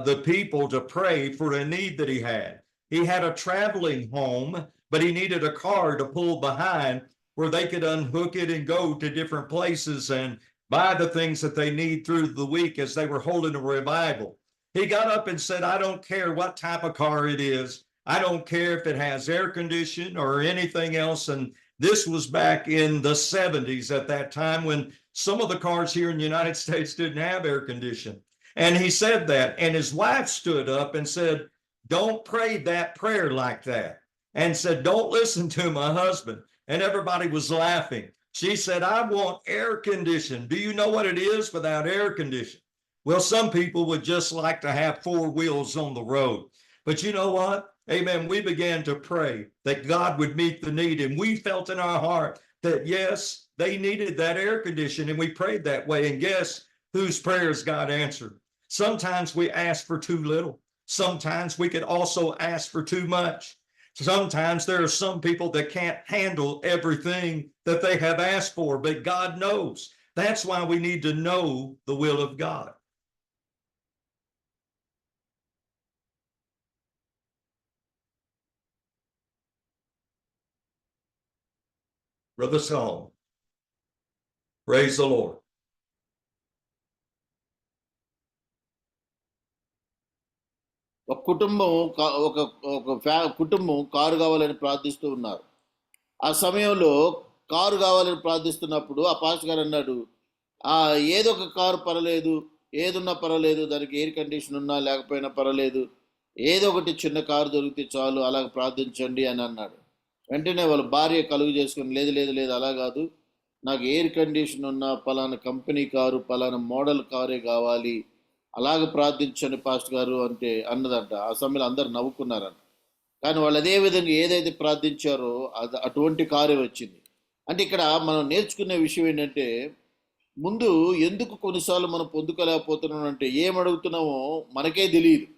the people to pray for a need that he had. He had a traveling home, but he needed a car to pull behind where they could unhook it and go to different places and buy the things that they need through the week as they were holding a revival. He got up and said, I don't care what type of car it is. I don't care if it has air conditioning or anything else. And this was back in the 70s at that time when some of the cars here in the United States didn't have air conditioning. And he said that, and his wife stood up and said, don't pray that prayer like that. And said, don't listen to my husband. And everybody was laughing. She said, I want air conditioning. Do you know what it is without air conditioning? Well, some people would just like to have 4 wheels on the road. But you know what? Amen. We began to pray that God would meet the need. And we felt in our heart that, yes, they needed that air conditioning. And we prayed that way. And guess whose prayers God answered? Sometimes we ask for too little. Sometimes we could also ask for too much. Sometimes there are some people that can't handle everything that they have asked for, but God knows. That's why we need to know the will of God. Brother Song. Praise the Lord. ఒక కుటుంబం కుటుంబం car కావాలని ప్రార్థిస్తూ ఉన్నారు. ఆ సమయంలో car కావాలని ప్రార్థిస్తున్నప్పుడు ఆ పాస్టర్ గారు అన్నాడు, ఏదో ఒక కారు పర్వాలేదు, ఏదున్నా పర్వాలేదు, దానికి ఎయిర్ కండిషన్ ఉన్నా లేకపోయినా పర్వాలేదు, ఏదో ఒకటి చిన్న కారు దొరికితే చాలు, అలాగ ప్రార్థించండి అని అన్నాడు. వెంటనే వాళ్ళ భార్య కలుగు చేసుకుని, లేదు లేదు లేదు అలా కాదు, నాకు ఎయిర్ కండిషన్ ఉన్న పలానా కంపెనీ కారు, పలానా మోడల్ కారే కావాలి, అలాగ ప్రార్థించండి పాస్టర్ గారు అంటే అన్నదంట. ఆ సమయంలో అందరు నవ్వుకున్నారంట. కానీ వాళ్ళు అదే విధంగా ఏదైతే ప్రార్థించారో అటువంటి కారే వచ్చింది. అంటే ఇక్కడ మనం నేర్చుకునే విషయం ఏంటంటే, ముందు ఎందుకు కొన్నిసార్లు మనం పొందుకోలేకపోతున్నాం అంటే, ఏం అడుగుతున్నామో మనకే తెలియదు.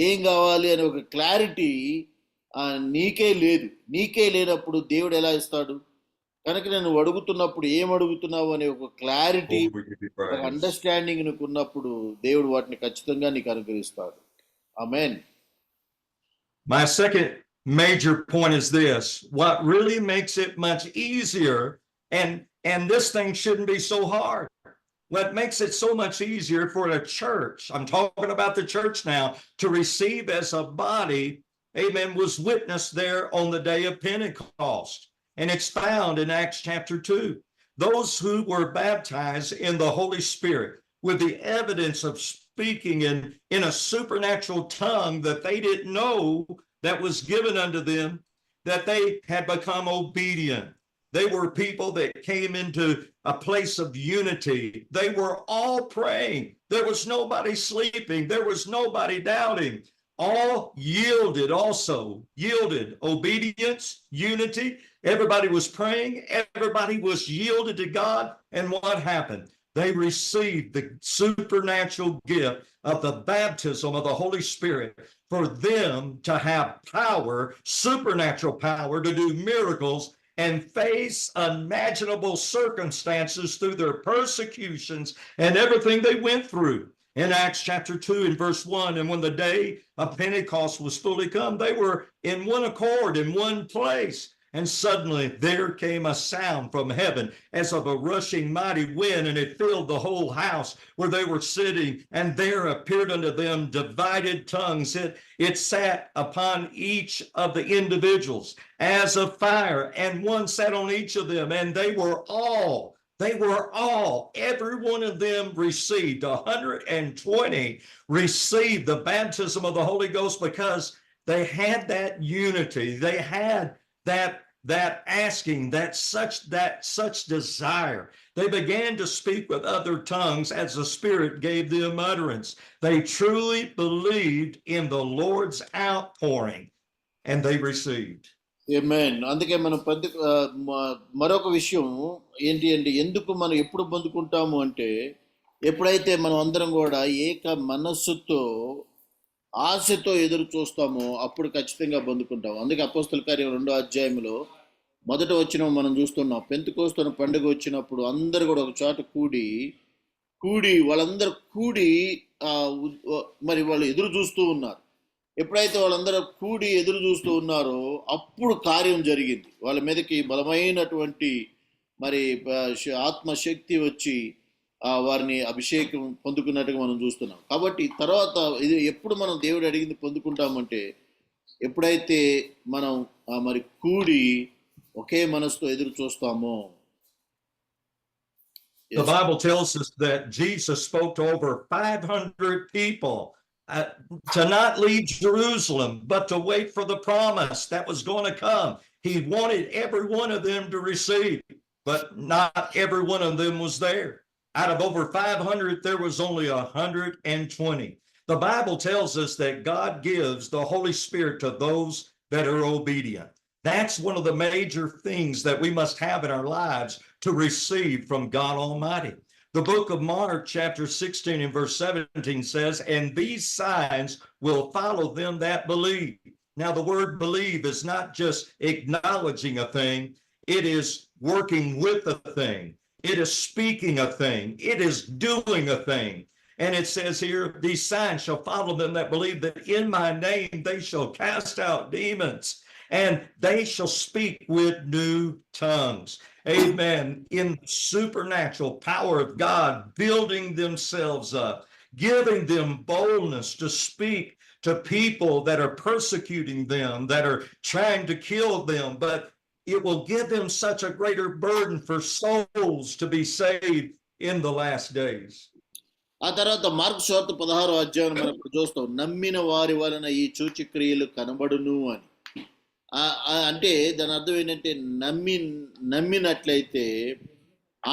ఏం కావాలి అనే ఒక క్లారిటీ నీకే లేదు. నీకే లేనప్పుడు దేవుడు ఎలా ఇస్తాడు? కనుక నేను అడుగుతున్నప్పుడు ఏం అడుగుతున్నావు అనే ఒక క్లారిటీ, ఒక అండర్స్టాండింగ్ నీకు ఉన్నప్పుడు దేవుడు వాటిని ఖచ్చితంగా నీకు అనుగ్రహిస్తాడు. ఆమేన్. My second major point is this: what really makes it much easier, and this thing shouldn't be so hard. What makes it so much easier for a church, I'm talking about the church now, to receive as a body, amen, was witnessed there on the day of Pentecost. And it's found in Acts chapter 2. Those who were baptized in the Holy Spirit with the evidence of speaking in a supernatural tongue that they didn't know that was given unto them, that they had become obedient. They were people that came into a place of unity. They were all praying. There was nobody sleeping. There was nobody doubting. All yielded also, yielded obedience, unity. Everybody was praying. Everybody was yielded to God. And what happened? They received the supernatural gift of the baptism of the Holy Spirit for them to have power, supernatural power to do miracles and face unimaginable circumstances through their persecutions and everything they went through. In Acts chapter 2 and verse 1, and when the day of Pentecost was fully come, they were in one accord in one place. And suddenly there came a sound from heaven as of a rushing mighty wind, and it filled the whole house where they were sitting. And there appeared unto them divided tongues. It sat upon each of the individuals as a fire, and one sat on each of them, and they were all, every one of them received, 120 received the baptism of the Holy Ghost because they had that unity. They had that asking, that such desire. They began to speak with other tongues as the Spirit gave them utterance. They truly believed in the Lord's outpouring, and they received. ఆమేన్. అందుకే మనం మరొక విషయం ఏంటి అంటే, ఎందుకు మనం ఎప్పుడు పొందుకుంటాము అంటే, ఎప్పుడైతే మనం అందరం కూడా ఏక మనస్సుతో ఆశతో ఎదురు చూస్తామో అప్పుడు ఖచ్చితంగా పొందుకుంటాం. అందుకే అపోస్తల కార్యం 2వ అధ్యాయంలో మొదట వచనం మనం చూస్తున్నాం. పెంతెకోస్తు పండుగ వచ్చినప్పుడు అందరూ కూడా ఒక చోట వాళ్ళందరూ కూడి మరి వాళ్ళు ఎదురు చూస్తూ ఉన్నారు. ఎప్పుడైతే వాళ్ళందరూ కూడి ఎదురు చూస్తూ ఉన్నారో అప్పుడు కార్యం జరిగింది. వాళ్ళ మీదకి బలమైనటువంటి మరి ఆత్మశక్తి వచ్చి వారిని అభిషేకం పొందుకున్నట్టుగా మనం చూస్తున్నాం. కాబట్టి తర్వాత ఇది ఎప్పుడు మనం దేవుడు అడిగింది పొందుకుంటామంటే, ఎప్పుడైతే మనం మరి కూడి ఒకే మనసుతో ఎదురు చూస్తామో. The Bible tells us that Jesus spoke to over 500 people to not leave Jerusalem, but to wait for the promise that was going to come. He wanted every one of them to receive, but not every one of them was there. Out of over 500, there was only 120. The Bible tells us that God gives the Holy Spirit to those that are obedient. That's one of the major things that we must have in our lives to receive from God Almighty. The book of Mark chapter 16 and verse 17 says, and these signs will follow them that believe. Now the word believe is not just acknowledging a thing, it is working with a thing. It is speaking a thing. It is doing a thing. And it says here, these signs shall follow them that believe, that in my name they shall cast out demons. and they shall speak with new tongues. Amen. In the supernatural power of God, building themselves up, giving them boldness to speak to people that are persecuting them, that are trying to kill them, but it will give them such a greater burden for souls to be saved in the last days. ఆ తర్వాత mark సువార్త 16వ అధ్యాయం మనం ఇప్పుడు చూస్తాం. నమ్మిన వారి వలన ఈ సూచక్రియలు కనబడును అని. అంటే దాని అర్థం ఏంటంటే నమ్మినట్లయితే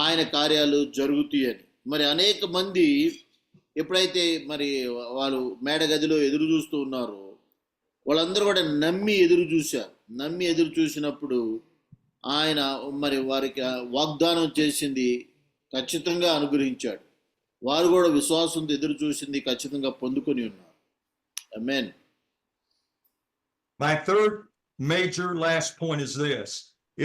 ఆయన కార్యాలు జరుగుతాయి అని. మరి అనేక మంది ఎప్పుడైతే మరి వాళ్ళు మేడగదిలో ఎదురు చూస్తూ ఉన్నారో వాళ్ళందరూ కూడా నమ్మి ఎదురు చూశారు. నమ్మి ఎదురు చూసినప్పుడు ఆయన మరి వారికి వాగ్దానం చేసింది ఖచ్చితంగా అనుగ్రహించాడు. వారు కూడా విశ్వాసంతో ఎదురు చూసింది ఖచ్చితంగా పొందుకొని ఉన్నారు. ఆమేన్. My third major last point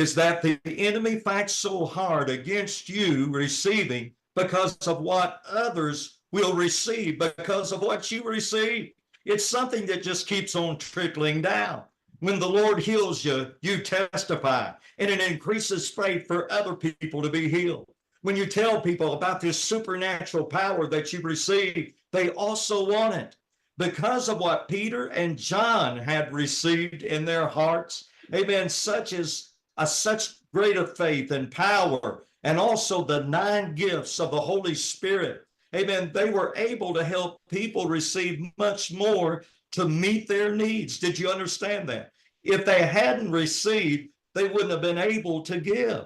is that the enemy fights so hard against you receiving because of what others will receive, because of what you receive. It's something that just keeps on trickling down. When the Lord heals you, you testify, and it increases faith for other people to be healed. When you tell people about this supernatural power that you received, they also want it. Because of what Peter and John had received in their hearts, amen, such greater faith and power, and also the 9 gifts of the Holy Spirit, amen, they were able to help people receive much more to meet their needs. Did you understand that? If they hadn't received, they wouldn't have been able to give.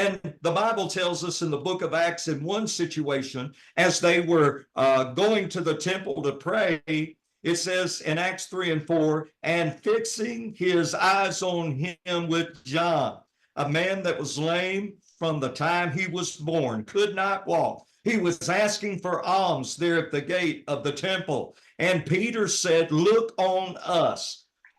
And the Bible tells us in the book of Acts, in one situation, as they were going to the temple to pray, it says in Acts 3 and 4, and fixing his eyes on him with John, a man that was lame from the time he was born, could not walk. He was asking for alms there at the gate of the temple. And Peter said, look on us.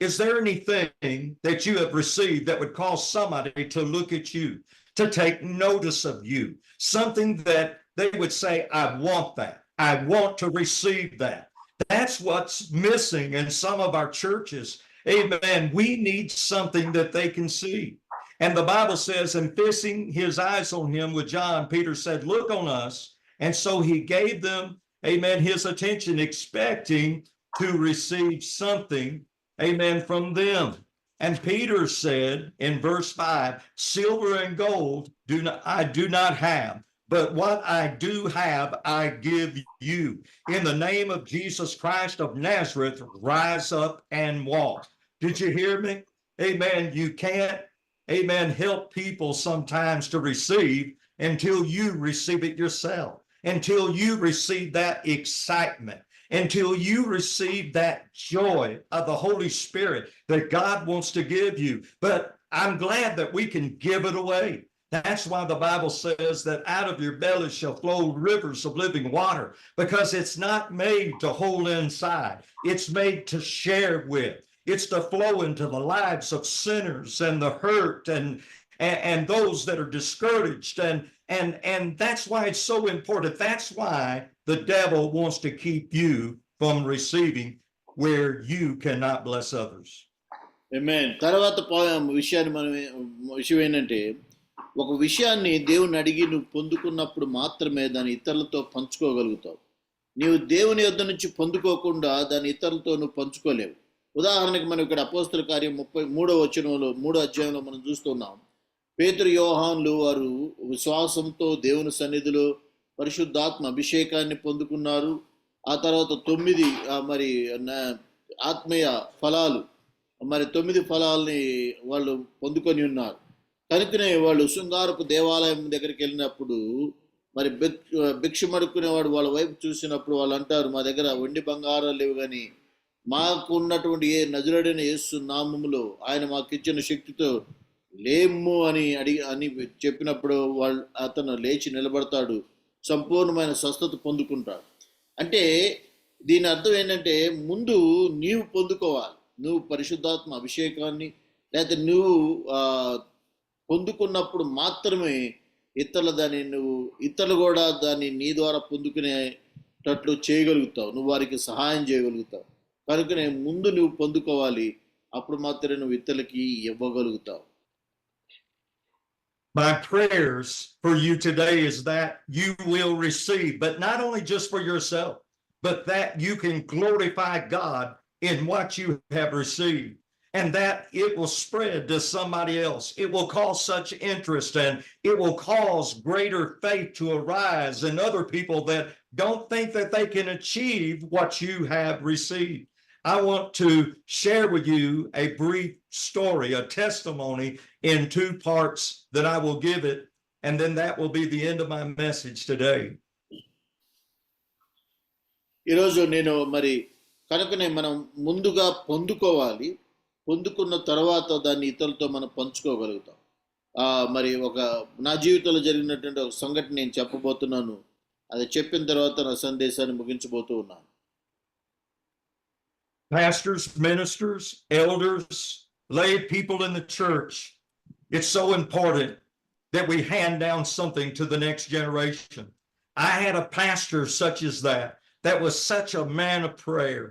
Is there anything that you have received that would cause somebody to look at you, to take notice of you? Something that they would say, I want that. I want to receive that. That's what's missing in some of our churches. Amen. We need something that they can see. And the Bible says, and fixing his eyes on him with John, Peter said, look on us. And so he gave them, amen, his attention, expecting to receive something, amen, from them. And Peter said in verse 5, silver and gold I do not have, but what I do have, I give you. In the name of Jesus Christ of Nazareth, rise up and walk. Did you hear me? Amen. You can't, amen, help people sometimes to receive until you receive it yourself, until you receive that excitement, until you receive that joy of the Holy Spirit that God wants to give you. But I'm glad that we can give it away. That's why the Bible says that out of your belly shall flow rivers of living water, because it's not made to hold inside. It's made to share with. It's to flow into the lives of sinners and the hurt and those that are discouraged. And that's why it's so important. That's why the devil wants to keep you from receiving where you cannot bless others. Amen. తర్వాత విషయం ఏంటంటే, ఒక విషయాన్ని దేవుని అడిగి నువ్వు పొందుకున్నప్పుడు మాత్రమే దాన్ని ఇతరులతో పంచుకోగలుగుతావు. నీవు దేవుని యొద్ద నుంచి పొందుకోకుండా దాన్ని ఇతరులతో నువ్వు పంచుకోలేవు. ఉదాహరణకి మనం ఇక్కడ అపోస్తల కార్యం 33వ వచనంలో 3వ అధ్యాయంలో మనం చూస్తున్నాం. పేతురు యోహానులు వారు విశ్వాసంతో దేవుని సన్నిధిలో పరిశుద్ధాత్మ అభిషేకాన్ని పొందుకున్నారు. ఆ తర్వాత 9 మరి ఆత్మీయ ఫలాలు, మరి 9 ఫలాల్ని వాళ్ళు పొందుకొని ఉన్నారు. కనుకనే వాళ్ళు శృంగారపు దేవాలయం దగ్గరికి వెళ్ళినప్పుడు మరి భిక్షమడుక్కునేవాడు వాళ్ళ వైపు చూసినప్పుడు వాళ్ళు అంటారు, మా దగ్గర వెండి బంగారాలు లేవు, కానీ మాకు ఉన్నటువంటి నజరుడైన యేసు నామములో ఆయన మాకు ఇచ్చిన శక్తితో లేము అని చెప్పినప్పుడు అతను లేచి నిలబడతాడు, సంపూర్ణమైన స్వస్థత పొందుకుంటాడు. అంటే దీని అర్థం ఏంటంటే, ముందు నీవు పొందుకోవాలి. నువ్వు పరిశుద్ధాత్మ అభిషేకాన్ని లేకపోతే నువ్వు పొందుకున్నప్పుడు మాత్రమే ఇతరులు కూడా దాన్ని నీ ద్వారా పొందుకునేటట్లు చేయగలుగుతావు, నువ్వు వారికి సహాయం చేయగలుగుతావు. కనుకనే ముందు నువ్వు పొందుకోవాలి, అప్పుడు మాత్రమే నువ్వు ఇతరులకి ఇవ్వగలుగుతావు. My prayers for you today is that you will receive, but not only just for yourself, but that you can glorify God in what you have received, and that it will spread to somebody else. It will cause such interest, and it will cause greater faith to arise in other people that don't think that they can achieve what you have received. I want to share with you a brief story, a testimony in two parts that I will give it, and then that will be the end of my message today. ఈరోజు నేను మరి కనుకనే మనం ముందుగా పొందుకోవాలి, పొందుకున్న తర్వాత దాన్ని ఇతరులతో మనం పంచుకోగలుగుతాం. మరి నా జీవితంలో జరిగినటువంటి ఒక సంఘటన నేను చెప్పబోతున్నాను. అది చెప్పిన తర్వాత నా సందేశాన్ని ముగించబోతూ ఉన్నాను. Pastors, ministers, elders, lay people in the church, it's so important that we hand down something to the next generation. I had a pastor such as that was such a man of prayer,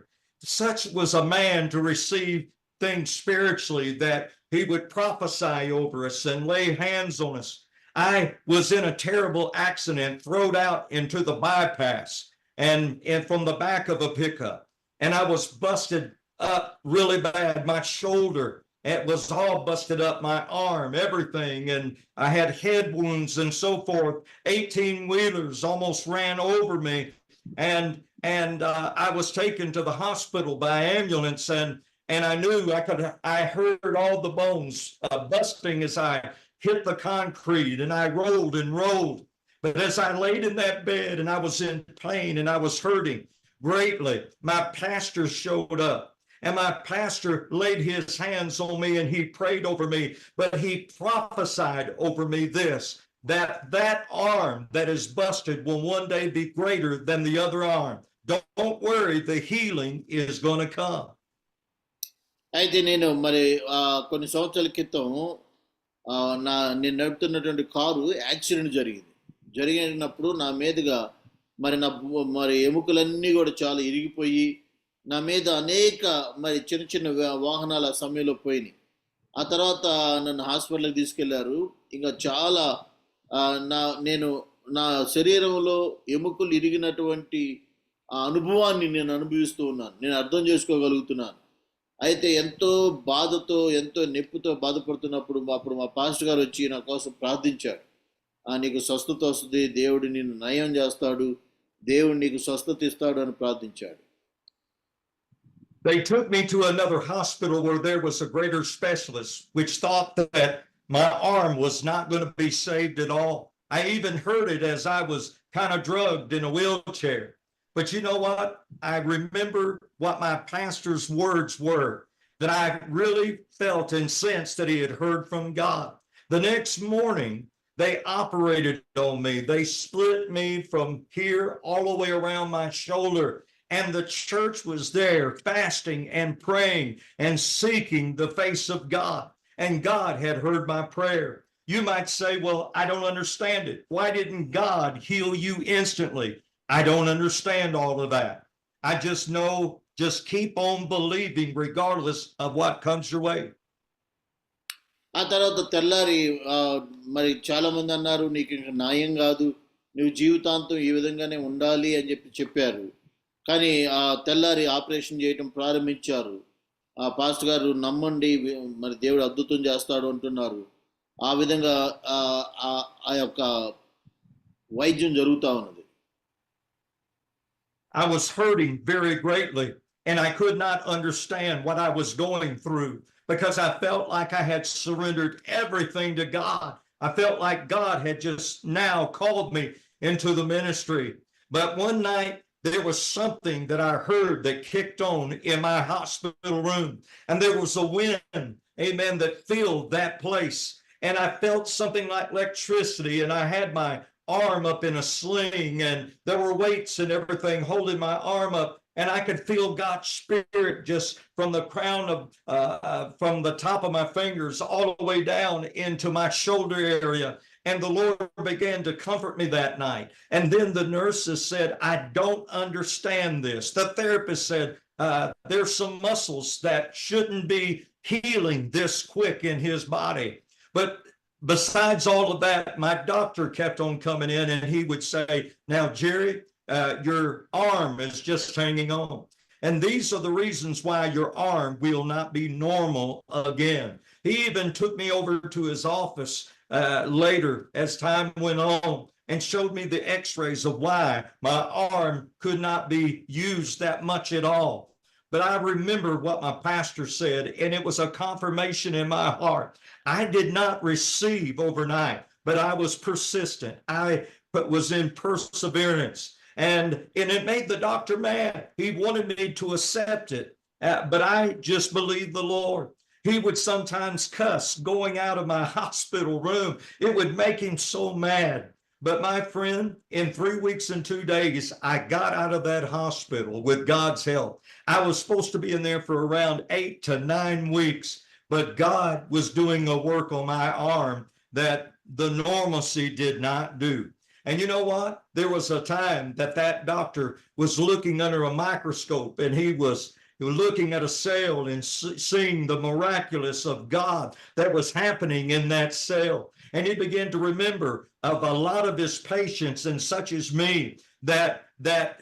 such was a man to receive things spiritually that he would prophesy over us and lay hands on us. I was in a terrible accident, thrown out into the bypass and from the back of a pickup. And I was busted up really bad. My shoulder, it was all busted up, my arm, everything. And I had head wounds and so forth. 18-wheelers almost ran over me. And I was taken to the hospital by ambulance, and I knew I heard all the bones busting as I hit the concrete, and I rolled and rolled. But as I laid in that bed and I was in pain and I was hurting greatly, my pastor showed up, and my pastor laid his hands on me and he prayed over me, but he prophesied over me this, that arm that is busted will one day be greater than the other arm. Don't worry, the healing is going to come. అయితే నేను మరి కొన్ని సంవత్సరాల క్రితం నేను నడుపుతున్నటువంటి car accident జరిగినప్పుడు నా మీదుగా మరి ఎముకలన్నీ కూడా చాలా ఇరిగిపోయి నా మీద అనేక మరి చిన్న చిన్న వాహనాల సమయంలో పోయినాయి. ఆ తర్వాత నన్ను హాస్పిటల్కి తీసుకెళ్లారు. ఇంకా చాలా నేను నా శరీరంలో ఎముకలు ఇరిగినటువంటి ఆ అనుభవాన్ని నేను అనుభవిస్తూ ఉన్నాను. నేను అర్థం చేసుకోగలుగుతున్నాను. అయితే ఎంతో బాధతో ఎంతో నొప్పితో బాధపడుతున్నప్పుడు అప్పుడు మా పాస్టర్ గారు వచ్చి నా కోసం ప్రార్థించాడు. నీకు స్వస్థత వస్తుంది, దేవుడు నిన్ను నయం చేస్తాడు, దేవుడు నీకు స్వస్థత ఇస్తాడు అని ప్రార్థించాడు. They took me to another hospital where there was a greater specialist, which thought that my arm was not going to be saved at all. I even heard it as I was kind of drugged in a wheelchair. But you know what? I remember what my pastor's words were, that I really felt and sensed that he had heard from God. The next morning, they operated on me. They split me from here all the way around my shoulder. And the church was there fasting and praying and seeking the face of God. And God had heard my prayer. You might say, well, I don't understand it. Why didn't God heal you instantly? I don't understand all of that. I just know, just keep on believing regardless of what comes your way. ఆ తర్వాత తెల్లారి మరి చాలా మంది అన్నారు, నీకు ఇంకా న్యాయం కాదు, నువ్వు జీవితాంతం ఈ విధంగానే ఉండాలి అని చెప్పారు. కానీ ఆ తెల్లారి ఆపరేషన్ చేయటం ప్రారంభించారు. ఆ పాస్టర్ గారు నమ్మండి, మరి దేవుడు అద్భుతం చేస్తాడు అంటున్నారు. ఆ విధంగా ఆ యొక్క వైద్యం జరుగుతూ ఉన్నది. I was hurting very greatly, and I could not understand what I was going through because I felt like I had surrendered everything to God. I felt like God had just now called me into the ministry. But one night, there was something that I heard that kicked on in my hospital room, and there was a wind, amen, that filled that place. And I felt something like electricity, and I had my arm up in a sling, and there were weights and everything holding my arm up, and I could feel God's spirit just from the crown of, from the top of my fingers all the way down into my shoulder area. And the Lord began to comfort me that night. And then the nurses said, I don't understand this. The therapist said, there's some muscles that shouldn't be healing this quick in his body. But besides all of that, my doctor kept on coming in and he would say, now, Jerry, your arm is just hanging on. And these are the reasons why your arm will not be normal again. He even took me over to his office later as time went on and showed me the x-rays of why my arm could not be used that much at all. But I remember what my pastor said, and it was a confirmation in my heart. I did not receive overnight, but I was persistent. I was in perseverance. And it made the doctor mad. He wanted me to accept it, but I just believed the Lord. He would sometimes cuss going out of my hospital room. It would make him so mad. But my friend, in 3 weeks and 2 days, I got out of that hospital with God's help. I was supposed to be in there for around 8 to 9 weeks, but God was doing a work on my arm that the normalcy did not do. And you know what? There was a time that doctor was looking under a microscope and he was looking at a cell and seeing the miraculous of God that was happening in that cell. And he began to remember of a lot of his patients and such as me that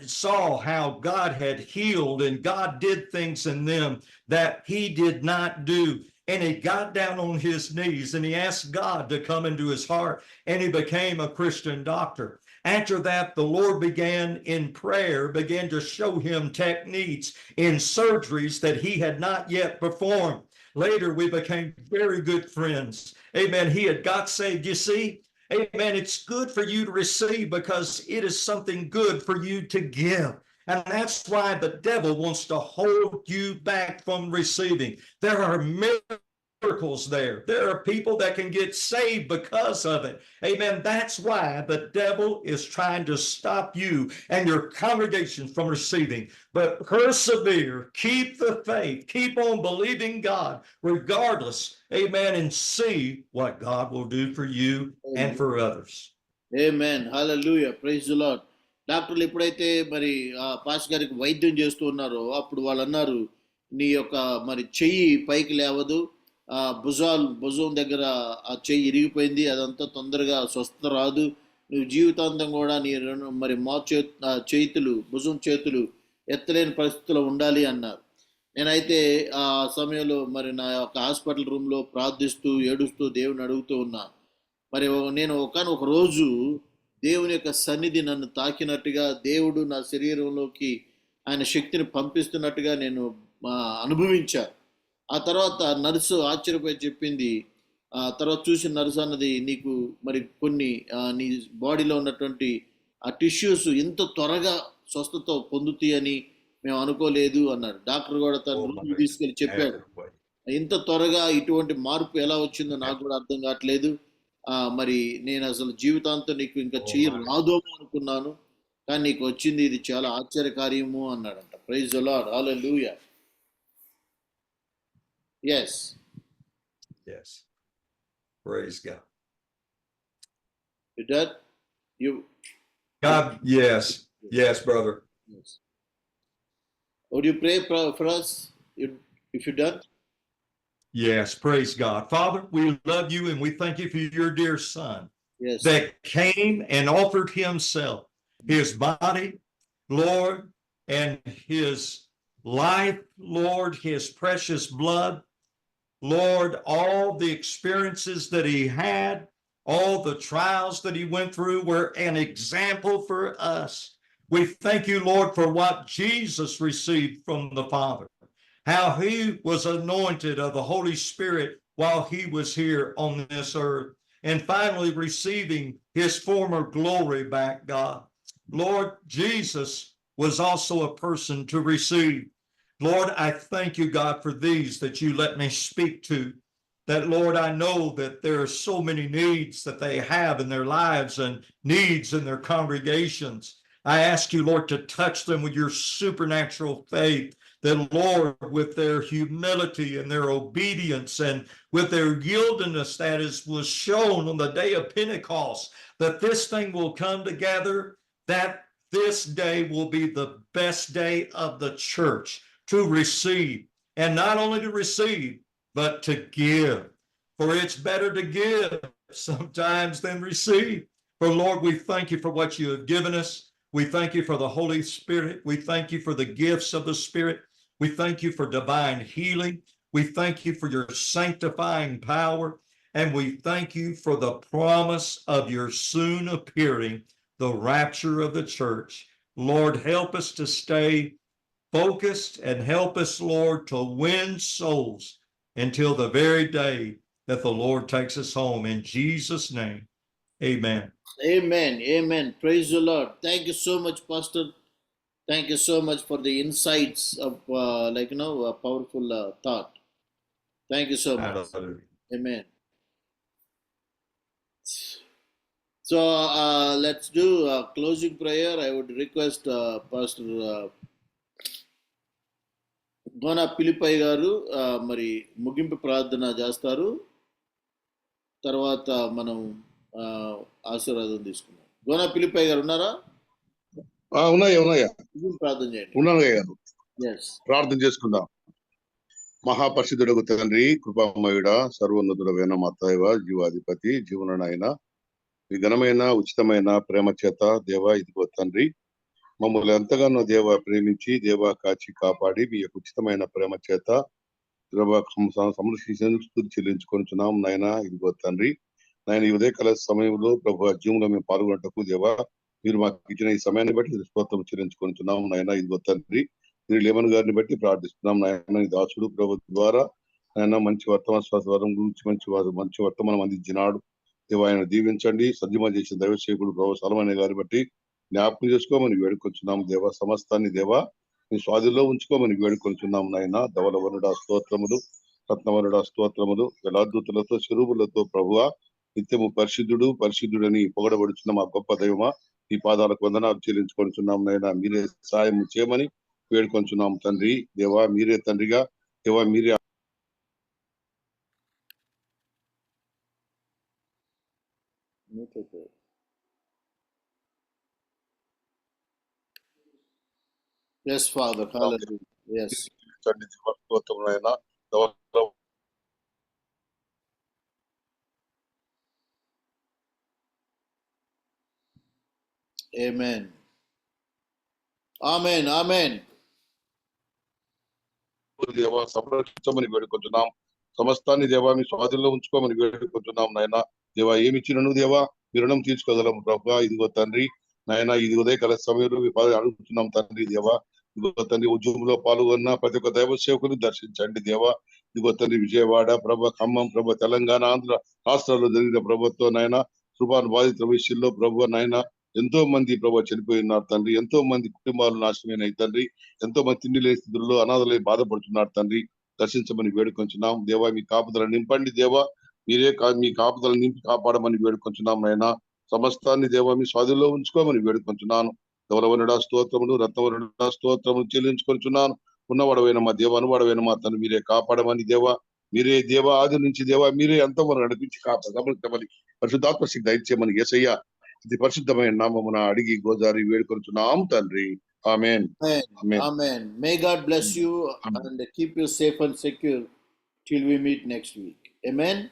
saw how God had healed and God did things in them that he did not do. And he got down on his knees and he asked God to come into his heart, and he became a Christian doctor. After that, the Lord began to show him techniques in surgeries that he had not yet performed. Later, we became very good friends. Amen. He had got saved. You see, amen, it's good for you to receive because it is something good for you to give. And that's why the devil wants to hold you back from receiving. There are miracles there. There are people that can get saved because of it. Amen. That's why the devil is trying to stop you and your congregation from receiving. But persevere, keep the faith, keep on believing God regardless. Amen. And see what God will do for you and for others. Amen. Hallelujah. Praise the Lord. డాక్టర్లు ఎప్పుడైతే మరి pass గారికి వైద్యం చేస్తూ ఉన్నారో అప్పుడు వాళ్ళు అన్నారు, నీ యొక్క మరి చెయ్యి పైకి లేవదు, భుజం దగ్గర ఆ చెయ్యి ఇరిగిపోయింది, అదంతా తొందరగా స్వస్థత రాదు, నువ్వు జీవితాంతం కూడా నీ మరి చేతులు భుజం చేతులు ఎత్తలేని పరిస్థితిలో ఉండాలి అన్నారు. నేనైతే ఆ సమయంలో మరి నా యొక్క హాస్పిటల్ రూమ్లో ప్రార్థిస్తూ ఏడుస్తూ దేవుని అడుగుతూ ఉన్నా. మరి నేను ఒక రోజు దేవుని యొక్క సన్నిధి నన్ను తాకినట్టుగా, దేవుడు నా శరీరంలోకి ఆయన శక్తిని పంపిస్తున్నట్టుగా నేను అనుభవించా. ఆ తర్వాత నర్సు ఆశ్చర్యపోయి చెప్పింది, ఆ తర్వాత చూసిన నర్సు అన్నది, నీకు మరి కొన్ని నీ బాడీలో ఉన్నటువంటి ఆ టిష్యూస్ ఇంత త్వరగా స్వస్థత పొందుతాయని మేము అనుకోలేదు అన్నాడు. డాక్టర్ కూడా తన రూమ్కి తీసుకెళ్ళి చెప్పాడు, ఇంత త్వరగా ఇటువంటి మార్పు ఎలా వచ్చిందో నాకు కూడా అర్థం కావట్లేదు, మరి నేను అసలు జీవితాంతం నీకు ఇంకా చెయ్యి రాదోమో అనుకున్నాను, కానీ నీకు వచ్చింది, ఇది చాలా ఆశ్చర్యకార్యము అన్నాడంట. Praise the Lord. Hallelujah. Yes. Yes. Praise God. You done? God, yes. Yes, brother. Yes. Would you pray for us if you're done? Yes, praise God. Father, we love you and we thank you for your dear son. Yes. That came and offered himself, his body, Lord, and his life, Lord, his precious blood. Lord, all the experiences that he had, all the trials that he went through were an example for us. We thank you, Lord, for what Jesus received from the Father, how he was anointed of the Holy Spirit while he was here on this earth, and finally receiving his former glory back, God. Lord, Jesus was also a person to receive. Lord, I thank you, God, for these that you let me speak to. That, Lord, I know that there are so many needs that they have in their lives and needs in their congregations. I ask you, Lord, to touch them with your supernatural faith. That, Lord, with their humility and their obedience and with their yieldedness that was shown on the day of Pentecost, that this thing will come together, that this day will be the best day of the church to receive, and not only to receive, but to give. For it's better to give sometimes than receive. For Lord, we thank you for what you have given us. We thank you for the Holy Spirit. We thank you for the gifts of the Spirit. We thank you for divine healing. We thank you for your sanctifying power. And we thank you for the promise of your soon appearing, the rapture of the church. Lord, help us to stay focused and help us, Lord, to win souls until the very day that the Lord takes us home. In Jesus' name, amen. Amen. Amen. Praise the Lord. Thank you so much, Pastor. Thank you so much for the insights of a powerful thought. Thank you so much. Hallelujah. Amen. So let's do a closing prayer. I would request Pastor గోనా పిలిపై గారు మరి ముగింపు ప్రార్థన చేస్తారు. తర్వాత మనం ఆశీర్వాదం తీసుకున్నాం. గోనా పిలిపై గారు ఉన్నారా? ఉన్నాయా ప్రార్థన చేయండి. ఉన్నాను గారు. ప్రార్థన చేసుకుందాం. మహాపరిశుద్ధుడగు తండ్రి, కృపామయుడ, సర్వోన్నతుడైన మా దైవ, జీవాధిపతి, జీవననాయన, ఈ ఘనమైన ఉచితమైన ప్రేమ చేత దేవ, ఇదిగో తండ్రి, మమ్మల్ని ఎంతగానో దేవ ప్రేమించి దేవ కాచి కాపాడి మీ యొక్క ఉచితమైన ప్రేమ చేత సంరక్షించి చెల్లించుకొనిచున్నాం నాయన. ఇదిగో తండ్రి, నాయన ఈ ఉదయకాల సమయంలో ప్రభు జీవంలో మేము పాల్గొనటకు దేవ మీరు మాకు ఇచ్చిన ఈ సమయాన్ని బట్టి స్తోత్రం చెల్లించుకొనిచున్నాం నాయన. ఇదిగో తండ్రి, మీరు లేమన్ గారిని బట్టి ప్రార్థిస్తున్నాం నాయన. ఈ దాసుడు ప్రభు ద్వారా ఆయన మంచి వర్తమానం గురించి మంచి వర్తమానం అందించినాడు దేవ. ఆయన దీవించండి. సద్యమ చేసిన దైవసేకుడు ప్రభు సలమనే గారిని బట్టి జ్ఞాపకం చేసుకోమని వేడుకొంచున్నాం దేవ. సమస్తాన్ని దేవ మీ స్వాధీనంలో ఉంచుకోమని వేడుకొంచున్నాం నాయన. ధవలవనుడ స్తోత్రములు, రత్నవనుడ స్తోత్రములు, జలాద్భుతులతో శిరువులతో ప్రభువ నిత్యము పరిశుద్ధుడు పరిశుద్ధుడని పొగడబడుచున్న మా గొప్ప దైవమా, ఈ పాదాలకు వందనాలు చెల్లించుకొనిచున్నాం నాయన. మీరే సాయం చేయమని వేడుకొంచున్నాం తండ్రి. దేవా మీరే తండ్రిగా, దేవా మీరే Yes, Father. Hallelujah. Yes. Amen. Amen. Amen. దేవా సంరక్షించమని వేడుకొంచున్నాం. సమస్తాన్ని దేవా మీ స్వాధీనంలో ఉంచుకోమని వేడుకొంచున్నాం నాయన. దేవా ఏమిచ్చినను దేవా మీ రుణం తీర్చుకోగలం ప్రభు. ఇదిగో తండ్రి నాయన, ఇది ఉదయకాల సమయంలో అడుగుతున్నాం తండ్రి. దేవా ఇదిగో తండ్రి, ఉద్యమంలో పాల్గొన్న ప్రతి ఒక్క దైవ సేవకులు దర్శించండి దేవా. ఇదిగో తండ్రి, విజయవాడ ప్రభ, ఖమ్మం ప్రభ, తెలంగాణ, ఆంధ్ర రాష్ట్రాల్లో జరిగిన ప్రభుత్వం నాయన, తుఫాను బాధితుల విషయంలో ప్రభు నాయన ఎంతో మంది ప్రభు చనిపోయి ఉన్నారు తండ్రి. ఎంతో మంది కుటుంబాలు నాశనమైనాయి తండ్రి. ఎంతో మంది తిండి లేని స్థితుల్లో అనాథలై బాధపడుతున్నారు తండ్రి. దర్శించమని వేడుకొంచున్నాం దేవా. మీ కాపుదల నింపండి దేవా. మీరే మీ కాపుదల నింపి కాపాడమని వేడుకొంచున్నాం నాయన. సమస్తాన్ని దేవా మీ స్వాధీనంలో ఉంచుకోమని వేడుకొంచున్నాను. ధవలవనుడా స్తోత్రములు, రత్నవనుడా స్తోత్రములు చెల్లించుకొంచున్నాను. ఉన్నవాడవైన మా దేవ, అనువాడవైన మా తను మీరే కాపాడమని దేవా. మీరే దేవ, ఆది నుంచి దేవా మీరే ఎంతవరకు నడిపించి గమనించమని పరిశుద్ధాత్మ శక్తి దయచేయమని యేసయ్య ఇది పరిశుద్ధమైన నామమున అడిగి గోజారి వేడుకొంచున్నాం తండ్రి. Amen. Amen. Amen. May God bless you and keep you safe and secure till we meet next week. Amen.